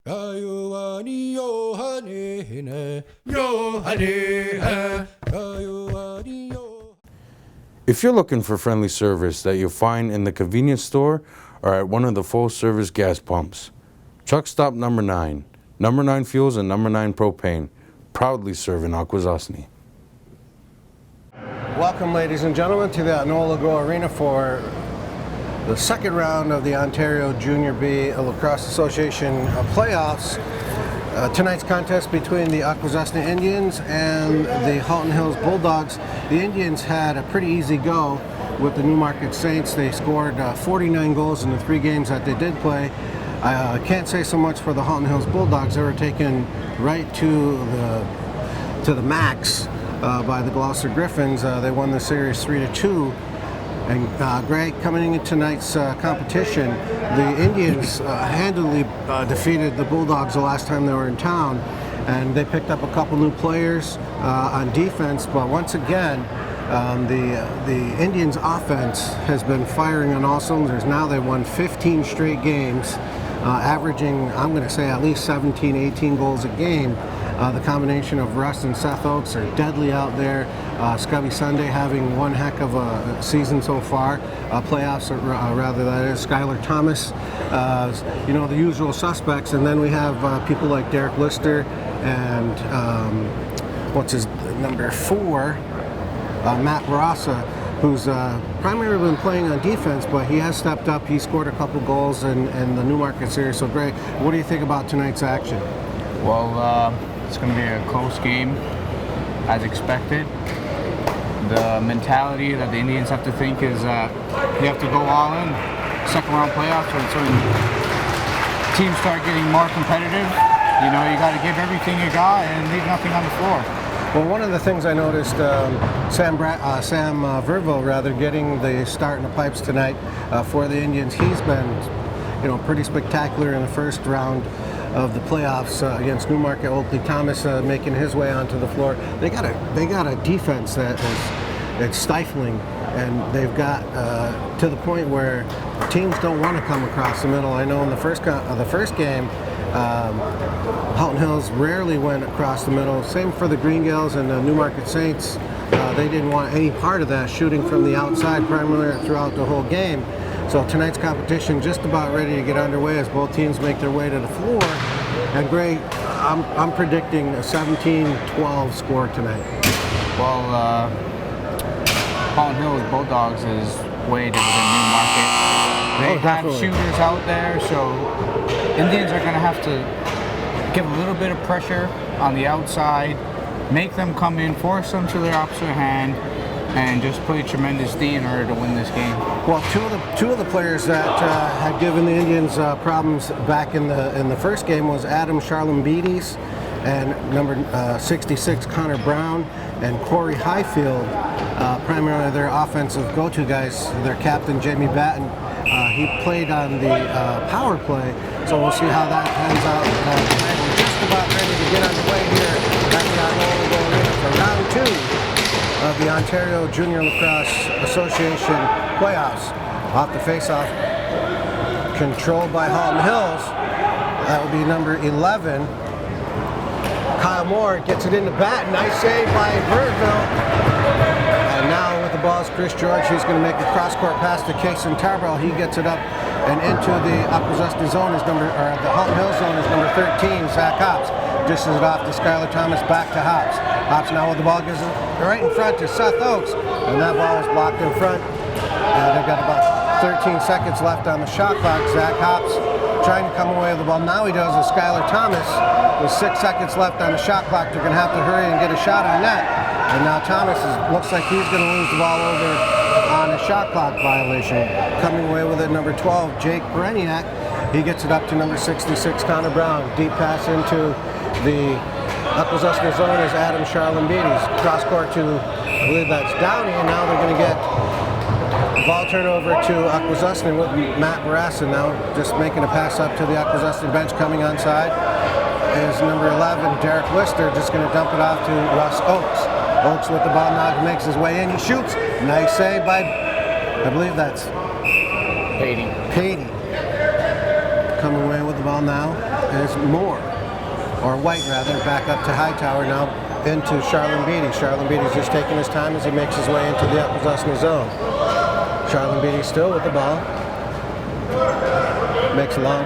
If you're looking for friendly service that you'll find in the convenience store or at one of the full-service gas pumps, Truck Stop Number 9, Number 9 Fuels and Number 9 Propane, proudly serving Akwesasne. Welcome, ladies and gentlemen, to the Enola Go Arena for the second round of the Ontario Junior B Lacrosse Association playoffs. Tonight's contest between the Akwesasne Indians and the Halton Hills Bulldogs. The Indians had a pretty easy go with the Newmarket Saints. They scored 49 goals in the 3 games that they did play. I can't say so much for the Halton Hills Bulldogs. They were taken right to the max by the Gloucester Griffins. They won the series 3-2. And Greg, coming into tonight's competition, the Indians handily defeated the Bulldogs the last time they were in town, and they picked up a couple new players on defense. But once again, the Indians' offense has been firing on all cylinders. Now they won 15 straight games, averaging, I'm going to say, at least 17, 18 goals a game. The combination of Russ and Seth Oakes are deadly out there. Scubby Sunday having one heck of a season so far. Playoffs, rather, that is. Skylar Thomas, you know, the usual suspects. And then we have people like Derek Lister and what's his number 4, Matt Barassa, who's primarily been playing on defense, but he has stepped up. He scored a couple goals in the Newmarket series. So, Greg, what do you think about tonight's action? Well, it's going to be a close game, as expected. The mentality that the Indians have to think is you have to go all in. Second round playoffs, when certain teams start getting more competitive, you know, you got to give everything you got and leave nothing on the floor. Well, one of the things I noticed, Sam Verville, getting the start in the pipes tonight for the Indians. He's been, you know, pretty spectacular in the first round of the playoffs against Newmarket. Oakley Thomas making his way onto the floor. They got a defense that is stifling, and they've got to the point where teams don't want to come across the middle. I know in the first game, Halton Hills rarely went across the middle. Same for the Green Gales and the Newmarket Saints. They didn't want any part of that, shooting from the outside primarily throughout the whole game. So tonight's competition just about ready to get underway as both teams make their way to the floor. And Gray, I'm predicting a 17-12 score tonight. Well, Halton Hills Bulldogs is way different than Newmarket. They have shooters out there, so Indians are going to have to give a little bit of pressure on the outside, make them come in, force them to their opposite hand, and just play tremendous D in order to win this game. Well, two of the players that had given the Indians problems back in the first game was Adam Charlambides and number 66 Connor Brown and Corey Highfield, primarily their offensive go-to guys. Their captain Jamie Batten, he played on the power play, so we'll see how that pans out. We're just about ready to get underway here at the Enola Go Arena for round 2 of the Ontario Junior Lacrosse Association playoffs. Off the face-off, controlled by Halton Hills. That would be number 11. Kyle Moore gets it into bat. Nice save by Verville. And now with the ball is Chris George. He's going to make a cross-court pass to Kason Tarbell. He gets it up and into the Akwesasne zone is the Halton Hills zone is number 13, Zach Hops. Dishes it off to Skylar Thomas, back to Hops. Hops now with the ball, gives it right in front to Seth Oakes, and that ball is blocked in front. They've got about 13 seconds left on the shot clock. Zach Hops trying to come away with the ball. Now he does with Skylar Thomas. With 6 seconds left on the shot clock, they're going to have to hurry and get a shot on that. And now Thomas looks like he's going to lose the ball over on a shot clock violation. Coming away with it, number 12, Jake Bereniak. He gets it up to number 66, Connor Brown. Deep pass into the Akwesasne zone is Adam Charlambides. Cross court to, I believe that's Downey, and now they're going to get the ball turnover to Akwesasne with Matt Barassa now just making a pass up to the Akwesasne bench. Coming onside is number 11, Derek Lister, just going to dump it off to Russ Oakes. Oakes with the ball now, makes his way in, he shoots. Nice save by, I believe that's Patey. Coming away with the ball now is Moore, or White rather, back up to Hightower now into Charlon Beatty. Charlon Beatty's just taking his time as he makes his way into the Akwesasne zone. Charlon Beatty still with the ball. Makes a long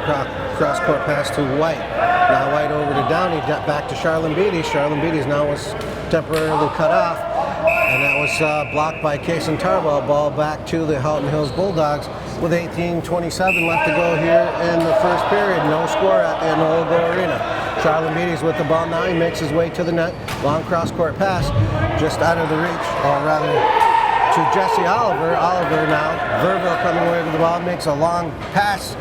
cross-court pass to White. Now White over to Downey, back to Charlon Beatty. Charlon Beatty's now was temporarily cut off, and that was blocked by Kason Tarbell. Ball back to the Halton Hills Bulldogs with 18:27 left to go here in the first period. No score at the Old Arena. Charlon Beatty's with the ball now. He makes his way to the net. Long cross-court pass, just out of the reach, or rather to Jesse Oliver. Oliver now, Verville coming away with the ball, makes a long pass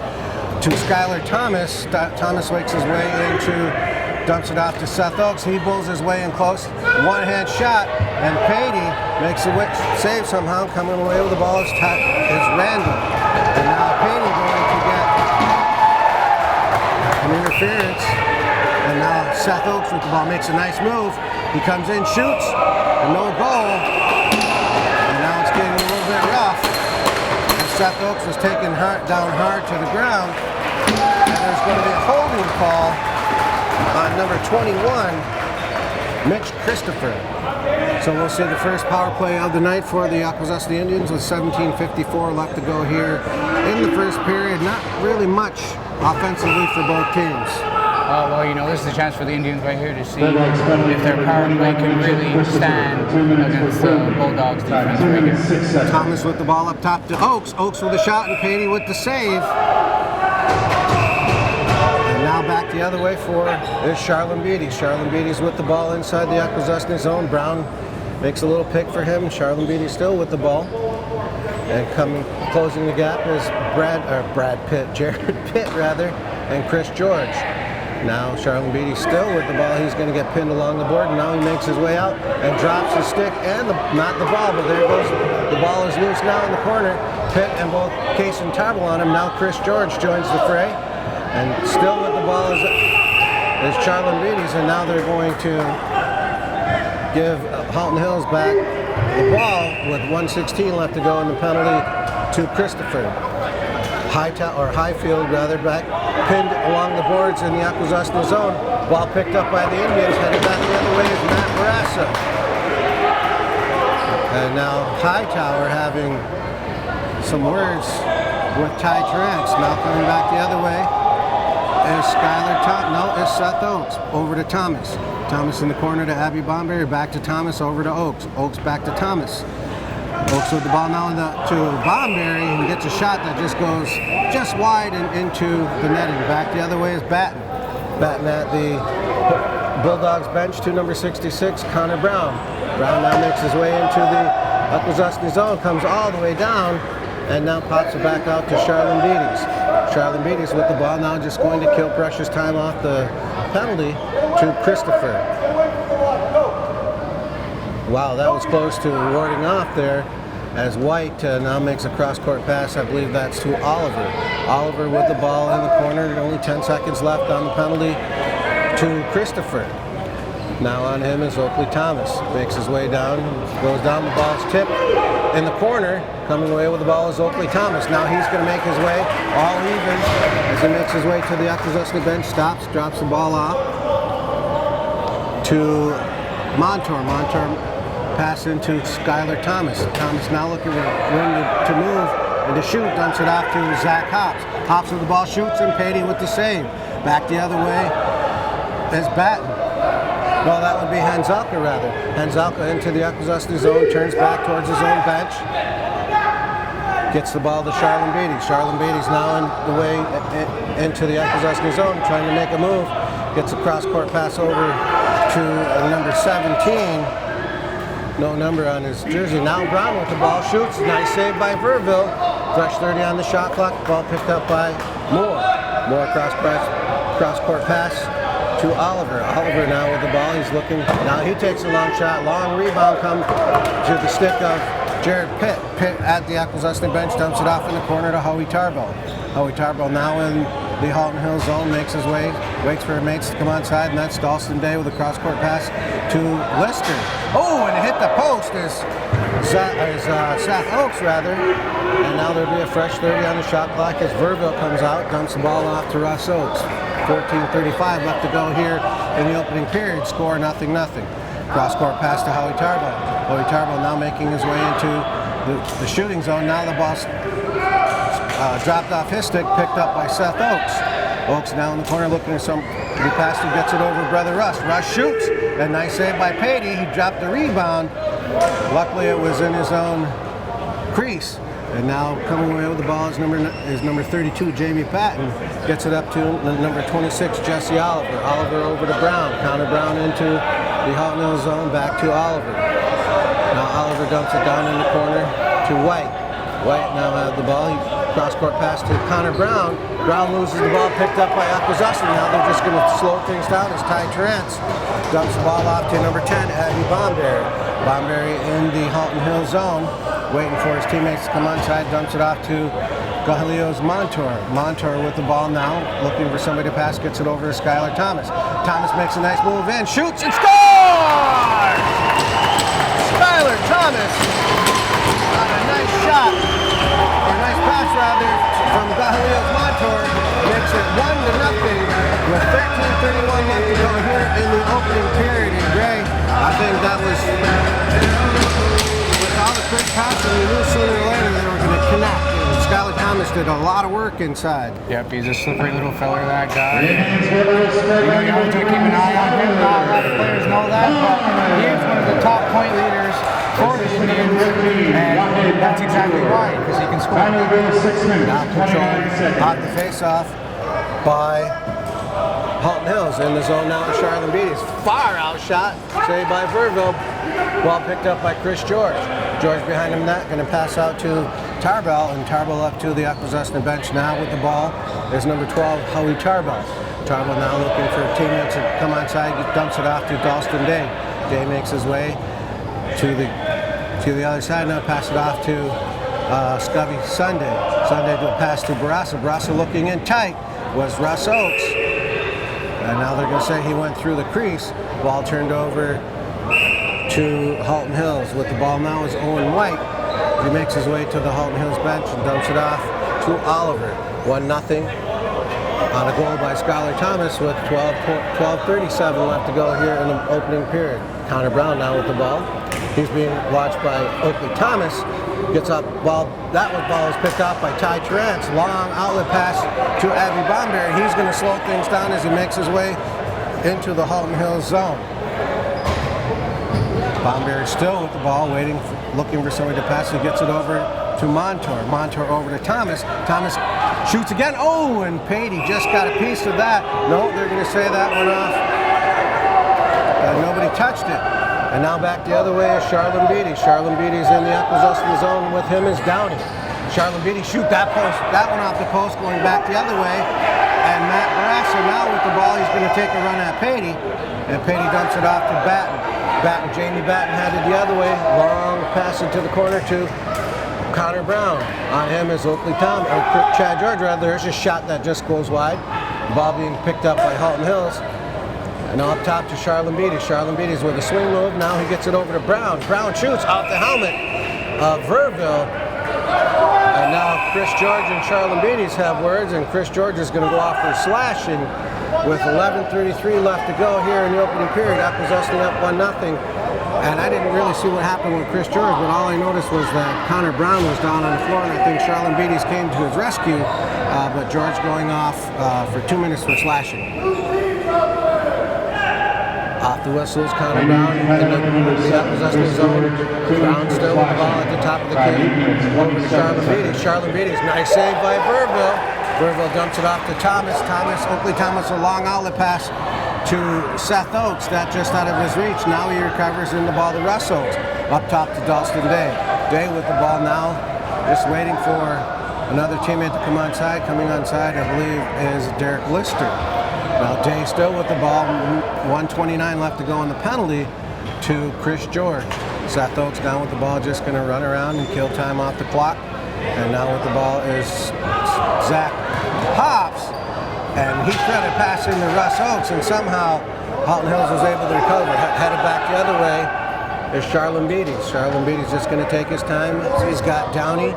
to Skylar Thomas. Thomas makes his way into, dumps it off to Seth Oaks. He bulls his way in close. One-hand shot, and Patey makes a save somehow. Coming away with the ball is Randall. And now Patey going to get an interference. And now Seth Oaks with the ball makes a nice move. He comes in, shoots, and no goal. And now it's getting a little bit rough. And Seth Oaks was taken down hard to the ground. And there's going to be a holding call on number 21, Mitch Christopher. So we'll see the first power play of the night for the Akwesasne Indians with 17:54 left to go here in the first period. Not really much offensively for both teams. Well, you know, this is a chance for the Indians right here to see if their power play can really stand against the Bulldogs defense right here. Thomas with the ball up top to Oaks. Oaks with the shot and Patey with the save. And now back the other way for is Charlon Beatty. Charlon Beatty's with the ball inside the Akwesasne zone. Brown makes a little pick for him. Charlon Beatty still with the ball. And closing the gap is Jared Pitt rather, and Chris George. Now Charlon Beatty still with the ball. He's going to get pinned along the board, and now he makes his way out and drops his stick, and not the ball, but there goes, the ball is loose now in the corner. Pitt and both Case and Tarbell on him. Now Chris George joins the fray, and still with the ball is Charlon Beatty's, and now they're going to give Halton Hills back the ball with 1:16 left to go in the penalty to Christopher. Highfield rather, back pinned along the boards in the Akwesasne zone. Ball picked up by the Indians, headed back the other way is Matt Barassa. And now Hightower having some words with Ty Trance. Now coming back the other way is is Seth Oaks. Over to Thomas. Thomas in the corner to Abby Bomberry, back to Thomas, over to Oaks. Oaks back to Thomas. Oaks with the ball now to Bomberry, and he gets a shot that just goes just wide and into the netting. Back the other way is Batten. Batten at the Bulldogs bench to number 66, Connor Brown. Brown now makes his way into the Akwesasne zone, comes all the way down, and now pops it back out to Charlon Beatty's. Charlon Beatty's with the ball now, just going to kill precious time off the penalty to Christopher. Wow, that was close to warding off there as White now makes a cross-court pass. I believe that's to Oliver. Oliver with the ball in the corner, and only 10 seconds left on the penalty to Christopher. Now on him is Oakley Thomas. Makes his way down, goes down, the ball's tipped in the corner. Coming away with the ball is Oakley Thomas. Now he's going to make his way all even as he makes his way to the Akwesasne bench, stops, drops the ball off to Montour. Montour pass into Skylar Thomas. Thomas now looking for room to move and to shoot, dumps it off to Zach Hops. Hops with the ball, shoots, and Patey with the save. Back the other way is Batten. Well, that would be Hanzalka rather. Hanzalka into the Akwesasne zone, turns back towards his own bench. Gets the ball to Charlon Beatty. Charlon Beatty's now in the way into the Akwesasne zone, trying to make a move. Gets a cross-court pass over to number 17. No number on his jersey. Now Brown with the ball, shoots. Nice save by Verville. Fresh 30 on the shot clock. Ball picked up by Moore. Moore cross-court pass to Oliver. Oliver now with the ball. He's looking. Now he takes a long shot. Long rebound comes to the stick of Jared Pitt. Pitt at the Akwesasne bench, dumps it off in the corner to Howie Tarbell. Howie Tarbell now in the Halton Hills zone, makes his way, waits for his mates to come onside, and that's Dalston Day with a cross-court pass to Lister. Oh, and it hit the post is Seth Oaks rather. And now there'll be a fresh 30 on the shot clock as Verville comes out, dumps the ball off to Russ Oaks. 14:35 left to go here in the opening period. Score 0-0. Cross-court pass to Howie Tarbell. Howie Tarbell now making his way into the shooting zone. Now the ball's dropped off his stick, picked up by Seth Oakes. Oakes now in the corner looking at some. He passed and gets it over Brother Russ. Russ shoots. A nice save by Patey. He dropped the rebound. Luckily it was in his own crease. And now coming away with the ball is number 32, Jamie Patton. Gets it up to number 26, Jesse Oliver. Oliver over to Brown. Counter Brown into the Halton Hills zone. Back to Oliver. Now Oliver dumps it down in the corner to White. White now has the ball. He cross-court pass to Connor Brown. Brown loses the ball, picked up by Akwesasne. Now they're just going to slow things down as Ty Terrence dumps the ball off to number 10, Abby Bomberry. Bomberry in the Halton Hills zone, waiting for his teammates to come onside, dumps it off to Galilio's Montour. Montour with the ball now, looking for somebody to pass, gets it over to Skylar Thomas. Thomas makes a nice move in, shoots and scores! Skylar Thomas on a nice shot, or a nice pass rather, from Galilio's Montour, makes it 1-0 with 13:31 left to go here in the opening period. And Gray, I think that was, with all the quick passing, you knew sooner or later they were going to connect. And Skylar Thomas did a lot of work inside. Yep, he's a slippery little feller, that guy. You have to keep an eye on him. Not a lot of players know that, but he is one of the top point leaders for the Indians, and that's exactly why, because he can score. Now controlled off the face-off by Halton Hills. In the zone now is Charlotte Beatty's. Far out shot, saved by Verville. Ball picked up by Chris George. George behind him net, going to pass out to Tarbell, and Tarbell up to the Akwesasne bench now with the ball. There's number 12, Howie Tarbell. Tarbell now looking for teammates to come onside, dumps it off to Dalston Day. Day makes his way to the other side now, pass it off to Scubby Sunday. Sunday to pass to Barassa. Barassa looking in tight was Russ Oates. And now they're going to say he went through the crease. Ball turned over to Halton Hills. With the ball now is Owen White. He makes his way to the Halton Hills bench and dumps it off to Oliver. 1-0 on a goal by Skylar Thomas with 12:37 left to go here in the opening period. Connor Brown now with the ball. He's being watched by Oakley Thomas. Gets up, ball is picked off by Ty Terrence. Long outlet pass to Abby Bomberry. He's going to slow things down as he makes his way into the Halton Hills zone. Bomberry still with the ball, looking for somebody to pass. He gets it over to Montour. Montour over to Thomas. Thomas shoots again. Oh, and Patey just got a piece of that. No, they're going to say that went off. Nobody touched it. And now back the other way is Charlene Beatty. Charlene Beatty's in the Akwesasne zone. With him is Downey. Charlene Beatty shoot that one off the post, going back the other way. And Matt Barassa now with the ball, he's going to take a run at Patey. And Patey dumps it off to Batten. Jamie Batten headed the other way. Long pass into the corner to Connor Brown. On him is Chad George rather. There's a shot that just goes wide. The ball being picked up by Halton Hills. And now up top to Charlene Beatty. Charlene Beatty's with a swing move. Now he gets it over to Brown. Brown shoots off the helmet of Verville. And now Chris George and Charlene Beatty's have words, and Chris George is going to go off for a slash. And with 11:33 left to go here in the opening period, Akwesasne up 1-0. And I didn't really see what happened with Chris George, but all I noticed was that Connor Brown was down on the floor, and I think Charlene Beatty's came to his rescue. But George going off for 2 minutes for slashing. Off the whistles, Connor Brown in the Akwesasne zone. Brown still with the ball at the top of the key. Over to Charlene Beatty. Charlene Beatty's nice save by Verville. Verville dumps it off to Thomas. Oakley Thomas, a long outlet pass to Seth Oates. That just out of his reach. Now he recovers in the ball to Russ Oates. Up top to Dalston Day. Day with the ball now, just waiting for another teammate to come onside. Coming onside, I believe, is Derek Lister. Now Day still with the ball, 1:29 left to go on the penalty to Chris George. Seth Oates down with the ball, just going to run around and kill time off the clock. And now with the ball is Zach Hobbs. And he tried to pass into Russ Oates, and somehow Halton Hills was able to recover. Headed back the other way is Charlene Beatty. Charlene Beatty's just going to take his time. He's got Downey,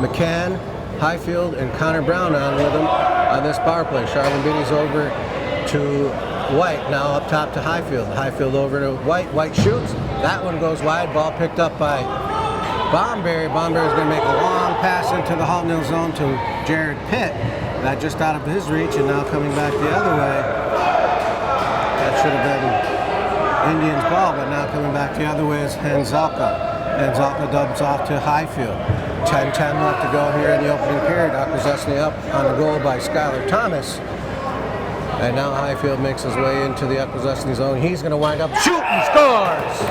McCann, Highfield, and Connor Brown on with him. on this power play. Charlene Beatty's over to White, now up top to Highfield. Highfield over to White. White shoots. That one goes wide. Ball picked up by Bomberry. Bomberry's going to make a long pass into the Halton Hill zone to Jared Pitt. That just out of his reach, and now coming back the other way. That should have been Indians' ball, but now coming back the other way is Hanzelka. Hanzelka dubs off to Highfield. 10-10 left to go here in the opening period. Akwesasne up on a goal by Skylar Thomas. And now Highfield makes his way into the Akwesasne zone. He's going to wind up shooting, scores!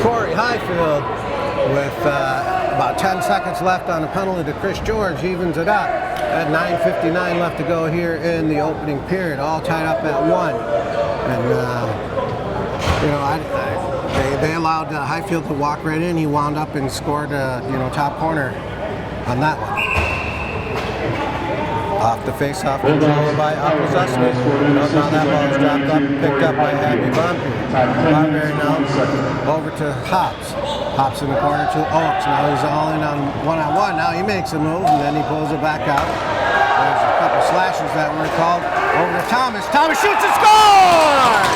Corey Highfield with about 10 seconds left on a penalty to Chris George evens it up. At 9:59 left to go here in the opening period, all tied up at 1. And they allowed Highfield to walk right in. He wound up and scored top corner on that one. Off the face-off control by Akwesasne. Now that ball is dropped up, picked up by Abby Bomberry now over to Hops. Hops in the corner to Oaks. Now he's all in on one-on-one. Now he makes a move and then he pulls it back out. There's a couple slashes that were called over to Thomas. Thomas shoots and scores!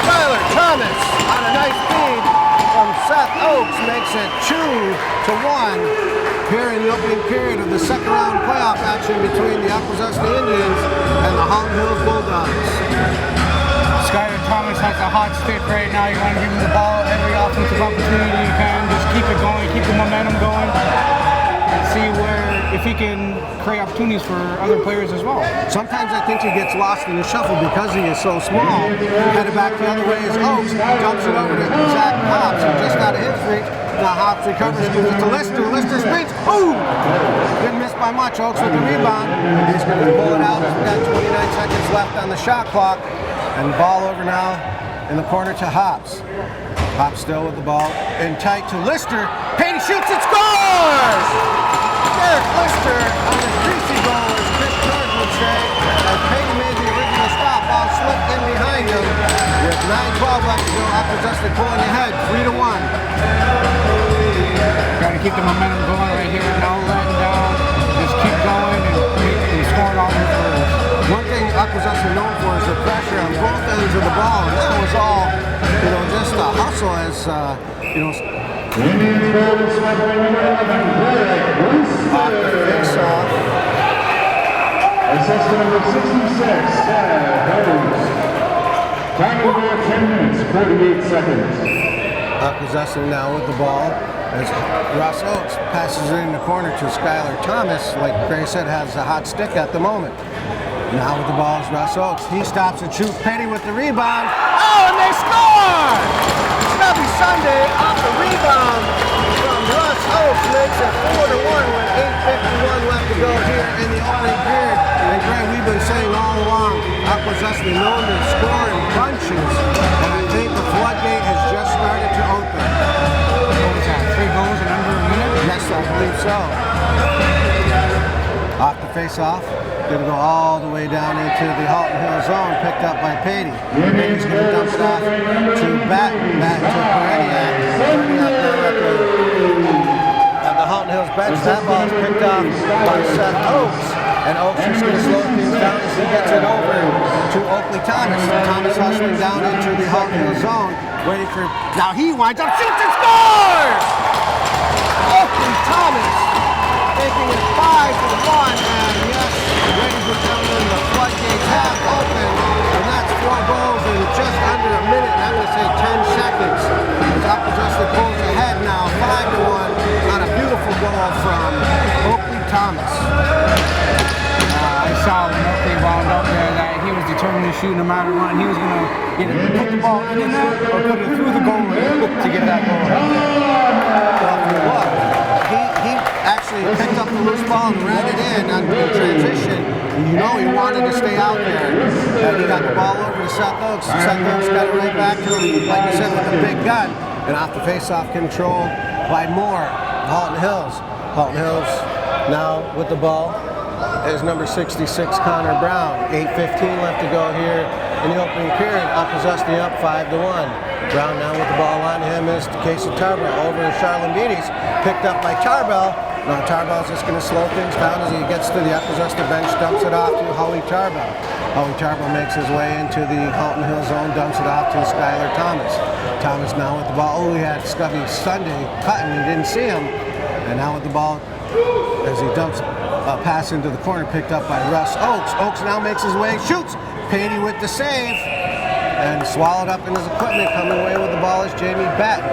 Skylar Thomas on a nice feed from Seth Oaks makes it 2-1 here in the opening period of the second round playoff action between the Akwesasne Indians and the Halton Hills Bulldogs. Skylar Thomas has a hot stick right now. You want to give him the ball every offensive opportunity you can. Just keep it going, keep the momentum going, and see if he can create opportunities for other players as well. Sometimes I think he gets lost in the shuffle because he is so small. Headed back the other way is Oaks, dumps it over to Zach Hops, who just out of his reach. Now Hops recovers, gives it to Lister. Lister spins, boom! Didn't miss by much. Oaks with the rebound. He's going to pull it out. We've got 29 seconds left on the shot clock. And ball over now in the corner to Hops. Hops still with the ball in tight to Lister. Payne shoots and scores! Derek Lister on a greasy goal, as Chris George would say, as Payne made the original stop. Ball slipped in behind him. With 9:12 left to go, Akwesasne pulling ahead, 3-1. Got to keep the momentum going right here, no letting down. Just keep going and scoring all these goals. One thing Akwesasne known for is the pressure on both ends of the ball, and that was all, just a hustle as, off the face-off. Assessment number 66, time of 10 minutes, 48 seconds. Akwesasne now with the ball as Ross Oaks passes it in the corner to Skylar Thomas. Like Gray said, has a hot stick at the moment. Now with the ball is Ross Oaks. He stops and shoots. Petty with the rebound. Oh, and they score! Stubby Sunday off the rebound from Ross Oaks makes it 4-1 with 8:51 left to go here in the opening period. And Gray, we've been saying all along, Akwesasne known to score in bunches, and I think the floodgate has just started to open. What was that, 3 goals in under a minute? Yes, I believe so. Off the face-off. Going to go all the way down into the Halton Hill zone, picked up by Patey. Patey's going to dump it off to back to Pereniak. Pereniak now at the Halton Hills bench. That ball is picked up by Seth Oaks. And Oaks is going to slow things down as he gets it over to Oakley Thomas. Thomas hustling down into the Halton Hill zone, waiting for... Now he winds up, shoots and scores! Oakley Thomas making it 5-1, and yes, ladies and gentlemen, the floodgates have opened, and that's 4 goals in just under a minute, and I'm going to say 10 seconds. As Akwesasne pulls ahead now, 5-1, on a beautiful goal from Oakley Thomas. I saw when Oakley wound up there that he was determined to shoot no matter what. He was going to either put the ball in there or put it through the goal to get that goal. Well, he actually picked up the loose ball and ran it in on the transition. He wanted to stay out there. And he got the ball over to Seth Oaks. Seth Oaks got it right back to him, like I said, with a big gun. And off the face-off control by Moore. Halton Hills. Halton Hills now with the ball is number 66, Connor Brown. 8:15 left to go here in the opening period. Akwesasne up 5-1. Brown now with the ball on him is Casey Tarbell over to Charlene Beatty's. Picked up by Tarbell. Now Tarbell's just going to slow things down as he gets to the Akwesasne bench, dumps it off to Howie Tarbell. Howie Tarbell makes his way into the Halton Hill zone, dumps it off to Skylar Thomas. Thomas now with the ball. Oh, he had Scubby Sunday cutting, he didn't see him. And now with the ball, as he dumps a pass into the corner, picked up by Russ Oakes. Oakes now makes his way, shoots. Patey with the save. And swallowed up in his equipment. Coming away with the ball is Jamie Batten.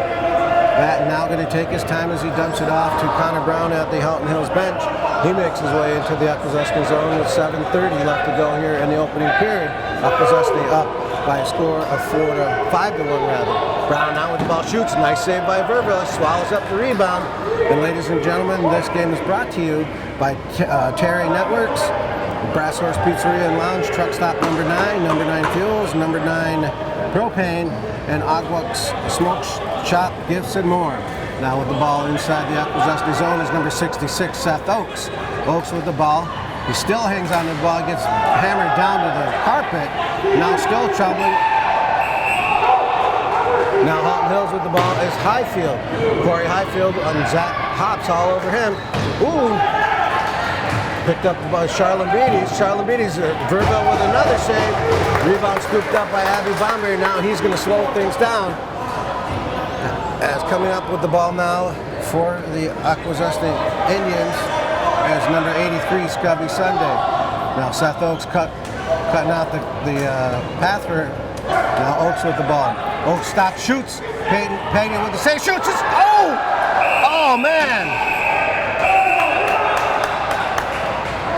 Batten now going to take his time as he dumps it off to Connor Brown at the Halton Hills bench. He makes his way into the Akwesasne zone with 7:30 left to go here in the opening period. Akwesasne up by a score of 5 to 1 rather. Brown now with the ball, shoots. Nice save by Verville. Swallows up the rebound. And ladies and gentlemen, this game is brought to you by Terry Networks, Brass Horse Pizzeria and Lounge, Truck Stop number 9, number 9 Fuels, number 9 Propane, and Agwa's Smoke Shop, Gifts and more. Now with the ball inside the Akwesasne zone is number 66, Seth Oakes. Oakes with the ball. He still hangs on to the ball, gets hammered down to the carpet. Now still troubling. Now Halton Hills with the ball is Highfield. Corey Highfield and Zach hops all over him. Ooh! Picked up by Charlene Beatties. Charlene Beatties, Verville with another save. Rebound scooped up by Abby Bomberry. Now he's going to slow things down. As coming up with the ball now for the Akwesasne Indians as number 83, Scubby Sunday. Now Seth Oakes cutting out the path for. Now Oakes with the ball. Oakes stops, shoots. Payton with the save, shoots. Oh! Oh man!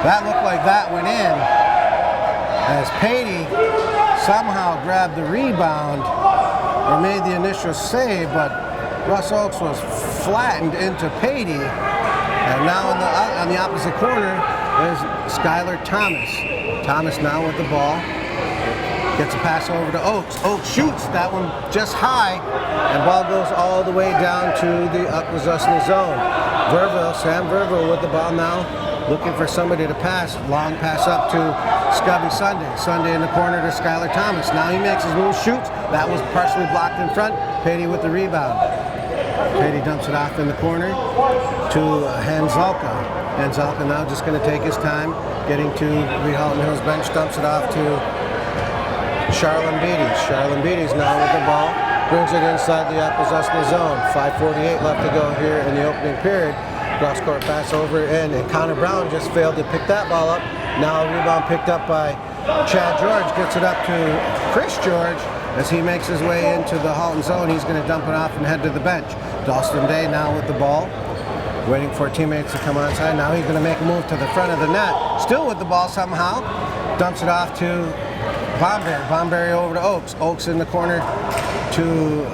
That looked like that went in as Patey somehow grabbed the rebound or made the initial save, but Russ Oakes was flattened into Patey. And now on the opposite corner is Skylar Thomas. Thomas now with the ball. Gets a pass over to Oakes. Oakes shoots that one just high, and ball goes all the way down to the Akwesasne zone. Sam Verville with the ball now, looking for somebody to pass. Long pass up to Scubby Sunday. Sunday in the corner to Skylar Thomas. Now he makes his move, shoots. That was partially blocked in front. Patey with the rebound. Patey dumps it off in the corner to Hanzalka. Hanzalka now just going to take his time, getting to the Halton Hills bench, dumps it off to Charlene Beatties. Charlene Beatties now with the ball, brings it inside the Akwesasne zone. 5:48 left to go here in the opening period. Cross court pass over in, and Connor Brown just failed to pick that ball up. Now a rebound picked up by Chad George, gets it up to Chris George as he makes his way into the Halton zone. He's going to dump it off and head to the bench. Dalston Day now with the ball, waiting for teammates to come onside. Now he's going to make a move to the front of the net. Still with the ball somehow. Dumps it off to Bomberry. Bomberry over to Oakes. Oakes in the corner to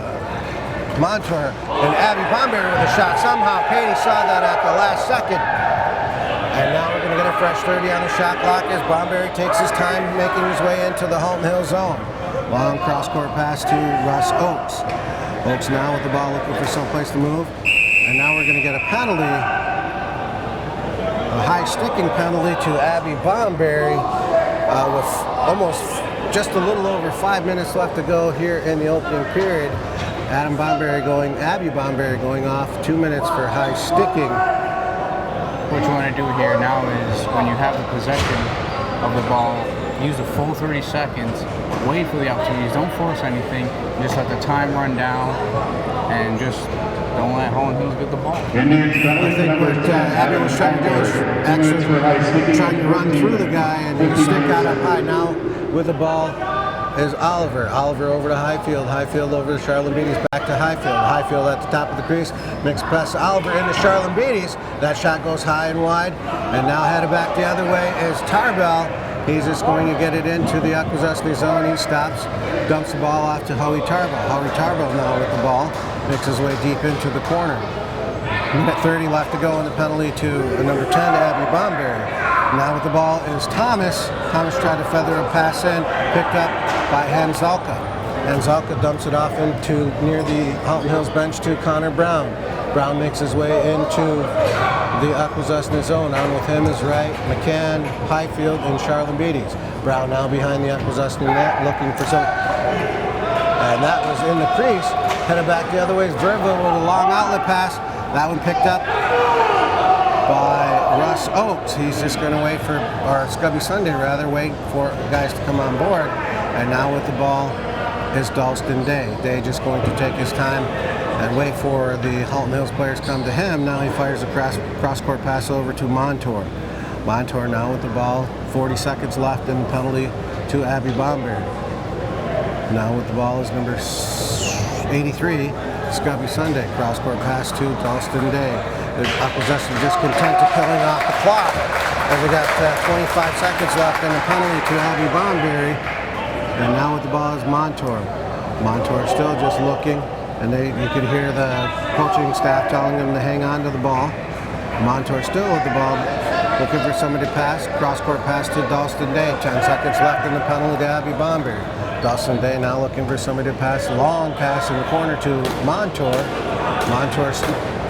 Montour. And Abby Bomberry with a shot. Somehow Patey saw that at the last second. And now we're going to get a fresh 30 on the shot clock as Bomberry takes his time making his way into the Halton Hill zone. Long cross-court pass to Russ Oakes. Oakes now with the ball looking for someplace to move. And now we're going to get a penalty. A high sticking penalty to Abby Bomberry with almost just a little over 5 minutes left to go here in the opening period. Abby Bomberry going off 2 minutes for high sticking. What you want to do here now is when you have the possession of the ball, use the full 30 seconds, wait for the opportunities, don't force anything, just let the time run down and just don't let Halton Hills get the ball. I think what Abby was trying to do is actually trying to run through the guy and stick out up high. Now with the ball is Oliver. Oliver over to Highfield. Highfield over to Charlene Beatties. Back to Highfield. Highfield at the top of the crease. Makes a pass to Oliver into Charlene Beatties. That shot goes high and wide. And now headed back the other way is Tarbell. He's just going to get it into the Akwesasne zone. He stops, dumps the ball off to Howie Tarbell. Howie Tarbell now with the ball. Makes his way deep into the corner. Minute 30 left to go in the penalty to number 10, Abby Bomberry. Now with the ball is Thomas. Thomas tried to feather a pass in, picked up by Hanzalka. Hanzalka dumps it off into near the Halton Hills bench to Connor Brown. Brown makes his way into the Akwesasne zone. On with him is Wright, McCann, Highfield, and Charlene Beatties. Brown now behind the Akwesasne net looking for some. And that was in the crease. Headed back the other way is Verville with a long outlet pass. That one picked up by Russ Oakes. He's just going to wait for, or Scubby Sunday rather, wait for guys to come on board. And now with the ball is Dalston Day. Day just going to take his time and wait for the Halton Hills players come to him. Now he fires a cross-court pass over to Montour. Montour now with the ball, 40 seconds left in the penalty to Abby Bomberg. Now with the ball is number 83, Scubby Sunday. Cross-court pass to Dalston Day. The Akwesasne just content to killing off the clock as we got 25 seconds left in the penalty to Abby Bomberg. And now with the ball is Montour. Montour still just looking, and you can hear the coaching staff telling him to hang on to the ball. Montour still with the ball, looking for somebody to pass. Cross-court pass to Dalston Day. 10 seconds left in the penalty to Abby Bomberg. Dalston Day now looking for somebody to pass. Long pass in the corner to Montour. Montour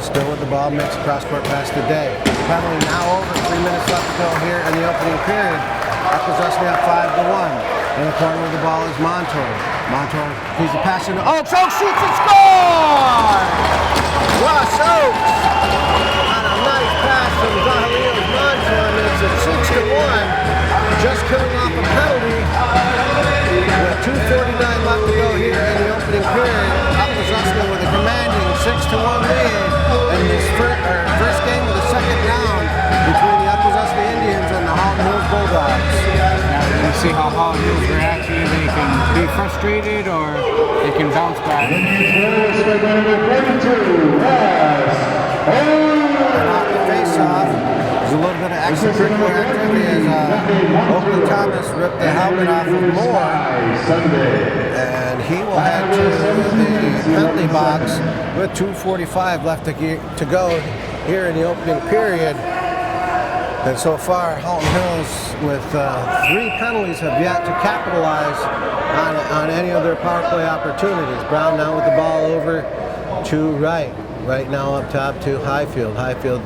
still with the ball, makes a cross-court pass to Day. Penalty now over, 3 minutes left to go here in the opening period. Akwesasne up 5-1. In the corner of the ball is Montour. Montour, he's a pass into Oakes. Oakes shoots and scores! Russ Oakes on a nice pass from Zaharios. Montour makes it 6-1. Just coming off a penalty with 2:49 left to go here in the opening period. Akwesasne with a commanding 6-1 lead in this first game of the second round between the Akwesasne Indians and the Halton Hills Bulldogs. You see how Halton Hills reacts. Either they can be frustrated or they can bounce back. And off the face-off, there's a little bit of extracurricular activity as Oakley Thomas ripped the helmet off of Moore. And he will head to the penalty box with 2:45 left to go here in the opening period. And so far, Halton Hills with 3 penalties have yet to capitalize on any of their power play opportunities. Brown now with the ball over to Wright. Wright now up top to Highfield. Highfield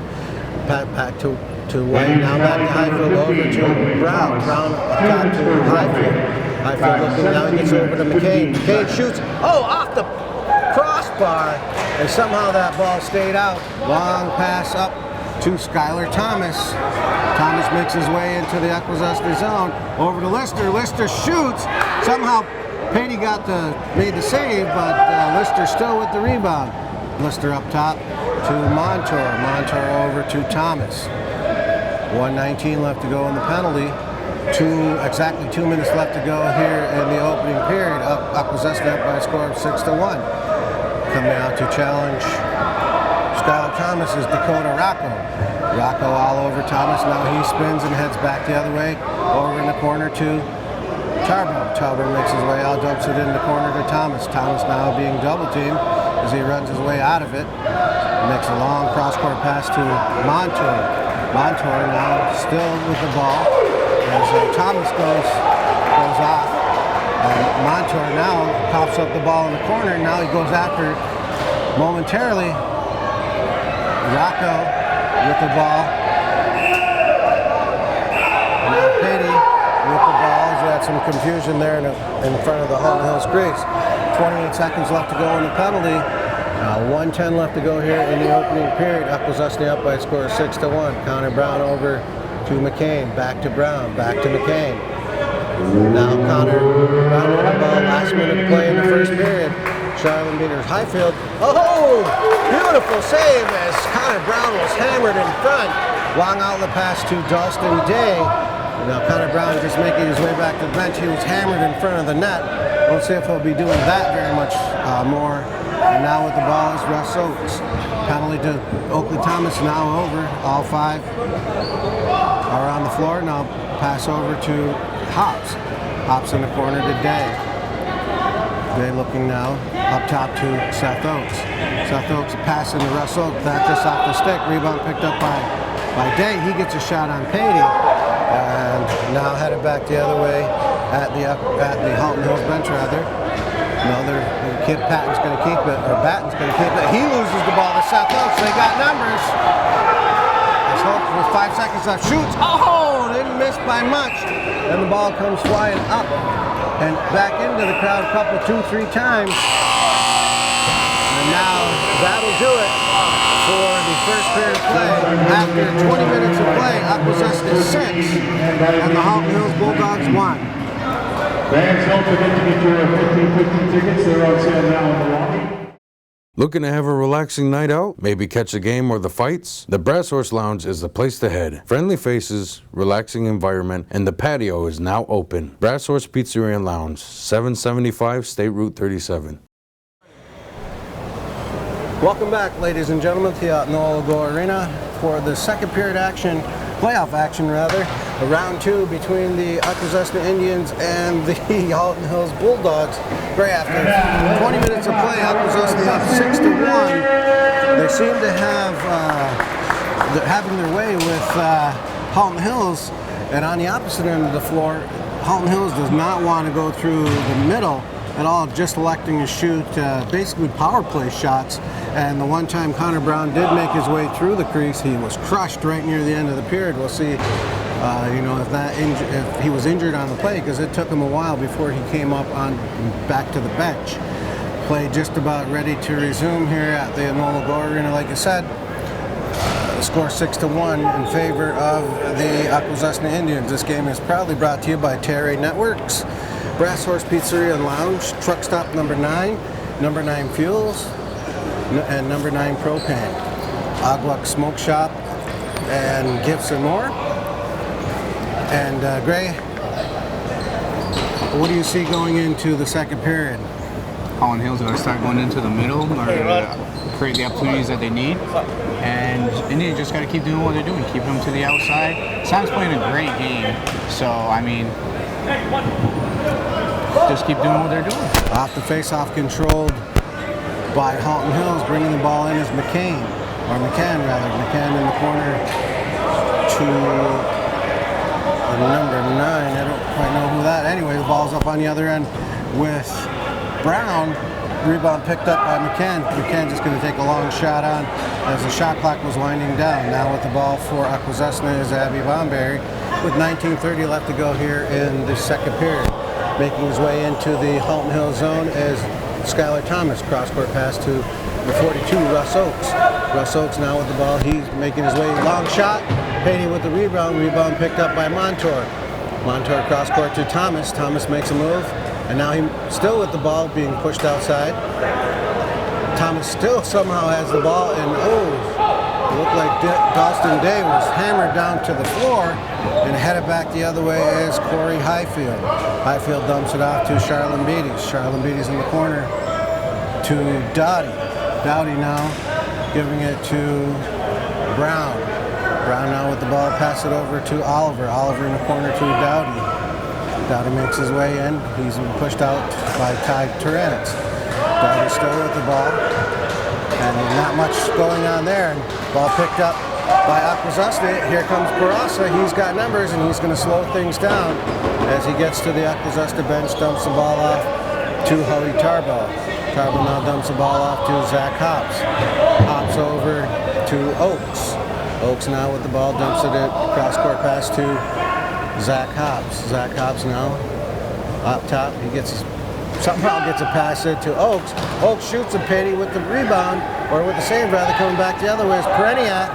back to White. Now back to Highfield over to Brown. Brown up top to Highfield. Highfield looking now, he gets over to McCain. McCain shoots, off the crossbar. And somehow that ball stayed out. Long pass up to Skylar Thomas. Thomas makes his way into the Akwesasne zone. Over to Lister. Lister shoots. Somehow Patey made the save, but Lister still with the rebound. Lister up top to Montour. Montour over to Thomas. 1:19 left to go in the penalty. Exactly 2 minutes left to go here in the opening period. Akwesasne up by a score of 6-1. Coming out to challenge Skylar Thomas is Dakota Rocco. Rocco all over Thomas. Now he spins and heads back the other way. Over in the corner to Tarbo. Tarbo makes his way out, dumps it in the corner to Thomas. Thomas now being double teamed as he runs his way out of it. Makes a long cross-court pass to Montour. Montour now still with the ball as Thomas goes off. And Montour now pops up the ball in the corner. Now he goes after momentarily. Rocco with the ball. Now Patey with the ball. As we had some confusion there in front of the Halton Hills crease. 28 seconds left to go in the penalty. 1:10 left to go here in the opening period. Akwesasne up by a score of 6-1. Connor Brown over to McCain. Back to Brown. Back to McCain. Now Connor Brown with the ball. Last minute of play in the first period. Charlotte Beaters. Highfield. Oh! Beautiful save as Connor Brown was hammered in front. Long outlet pass to Dalston Day. Now Connor Brown just making his way back to the bench. He was hammered in front of the net. We'll see if he'll be doing that very much more. And now with the ball is Russ Oakes. Penalty to Oakley Thomas now over. All 5 are on the floor. Now pass over to Hops. Hops in the corner to Day. Day looking now up top to Seth Oakes. Seth Oakes passing to Russ Oakes. That just off the stick. Rebound picked up by Day. He gets a shot on Patey. And now headed back the other way at the Halton Hills bench rather. Another kid Patton's going to keep it, or Batten's going to keep it. He loses the ball to Seth Oakes. They got numbers. Let's hope with 5 seconds left. Shoots. Oh, didn't miss by much. And the ball comes flying up and back into the crowd a couple, 2-3 times. And now that'll do it for the first period play. After 20 minutes of play, Akwesasne 6 and the Halton Hills Bulldogs 1. Fans, don't forget to get your 1550 tickets. They're on sale now in the lobby. Looking to have a relaxing night out? Maybe catch a game or the fights? The Brass Horse Lounge is the place to head. Friendly faces, relaxing environment, and the patio is now open. Brass Horse Pizzeria and Lounge, 775 State Route 37. Welcome back, ladies and gentlemen, to the Nola Arena for the second period action, playoff action rather, round 2 between the Akwesasne Indians and the Halton Hills Bulldogs. Right after 20 minutes of play, Akwesasne up 6-1. They seem to have having their way with Halton Hills, and on the opposite end of the floor, Halton Hills does not want to go through the middle at all, just electing to shoot basically power play shots. And the one time Connor Brown did make his way through the crease, he was crushed right near the end of the period. We'll see, if he was injured on the play, because it took him a while before he came up on back to the bench. Play just about ready to resume here at the Nola Arena. Like I said, the score 6-1 in favor of the Akwesasne Indians. This game is proudly brought to you by Terre Networks, Brass Horse Pizzeria and Lounge, Truck Stop number 9, number 9 Fuels, and number 9 Propane, Agwak Smoke Shop, and Gifts and more. And Gray, what do you see going into the second period? Halton Hills are going to start going into the middle, are going to create the opportunities that they need, and Indians just got to keep doing what they're doing, keep them to the outside. Sam's playing a great game, so I mean, just keep doing what they're doing. Off the face-off, controlled by Halton Hills, bringing the ball in is McCann in the corner to number 9. I don't quite know who that. Anyway, the ball's up on the other end with Brown. Rebound picked up by McCann. McCann just going to take a long shot on as the shot clock was winding down. Now with the ball for Akwesasne is Abby Bomberry with 19:30 left to go here in the second period. Making his way into the Halton Hills zone is Skylar Thomas. Cross-court pass to the 42, Russ Oakes. Russ Oakes now with the ball. He's making his way. Long shot. Patey with the rebound. Rebound picked up by Montour. Montour cross-court to Thomas. Thomas makes a move. And now he's still with the ball, being pushed outside. Thomas still somehow has the ball, and it looked like Dalston Day was hammered down to the floor, and headed back the other way is Corey Highfield. Highfield dumps it off to Charlene Beatties. Charlene Beatties in the corner to Dowdy. Dowdy now giving it to Brown. Brown now with the ball, pass it over to Oliver. Oliver in the corner to Dowdy. Dowdy makes his way in. He's been pushed out by Ty Terrence. Dowdy still with the ball. And not much going on there. Ball picked up by Akwesasne. Here comes Barasa. He's got numbers, and he's going to slow things down as he gets to the Akwesasne bench, dumps the ball off to Howie Tarbell. Tarbell now dumps the ball off to Zach Hops. Hops over to Oakes. Oakes now with the ball, dumps it in, cross-court pass to Zach Hops. Zach Hops now up top. He somehow gets a pass in to Oakes. Oakes shoots a Patey with the rebound, or with the save rather, coming back the other way is Pereniak.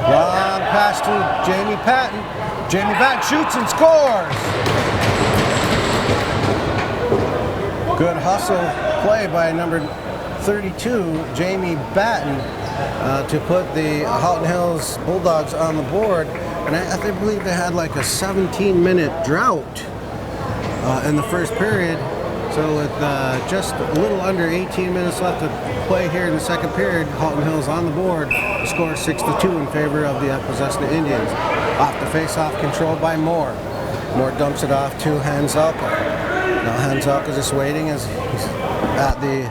Long pass to Jamie Patton. Jamie Patton shoots and scores. Good hustle play by number 32, Jamie Batten, to put the Halton Hills Bulldogs on the board. And I believe they had like a 17-minute drought in the first period. So with just a little under 18 minutes left to play here in the second period, Halton Hills on the board. The score 6-2 in favor of the Akwesasne Indians. Off the face-off, controlled by Moore. Moore dumps it off to Hanzelka. Now Hanzelka just waiting as he's at the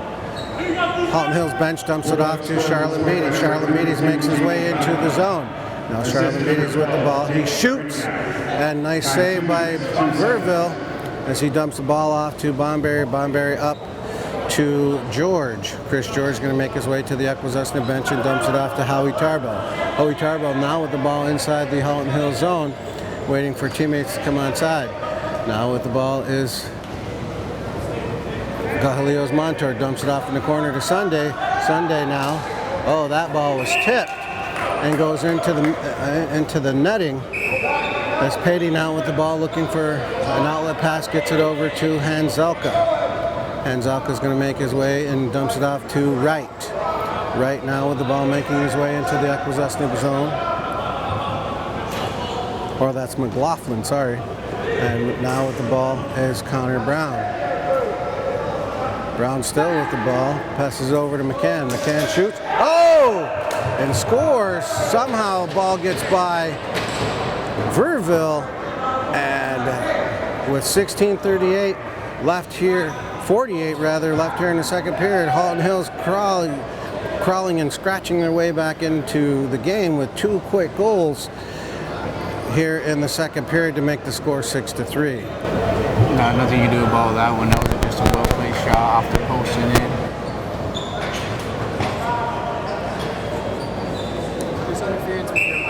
Halton Hills bench, dumps it off to Charlene Beatties. Charlene Beatties makes his way into the zone. Now Charlene Beatties with the ball. He shoots, and nice save by Verville as he dumps the ball off to Bomberry. Bomberry up to George. Chris George is going to make his way to the Akwesasne bench and dumps it off to Howie Tarbell. Howie Tarbell now with the ball inside the Halton Hills zone, waiting for teammates to come onside. Now with the ball is Gahalios Montour, dumps it off in the corner to Sunday. Sunday now. Oh, that ball was tipped and goes into the netting. As Patey now with the ball looking for an outlet pass, gets it over to Hanzelka. Hanzelka's going to make his way and dumps it off to Wright. Wright now with the ball making his way into the Akwesasne zone. Or that's McLaughlin, sorry. And now with the ball is Connor Brown. Brown still with the ball, passes over to McCann. McCann shoots, oh! And scores. Somehow ball gets by Verville, and with 16:38 left here, 48 rather, left here in the second period, Halton Hills crawling and scratching their way back into the game with 2 quick goals here in the second period to make the score 6-3. Nothing you do about that one. That was just a well-placed shot off the post and in. There's interference with your mic.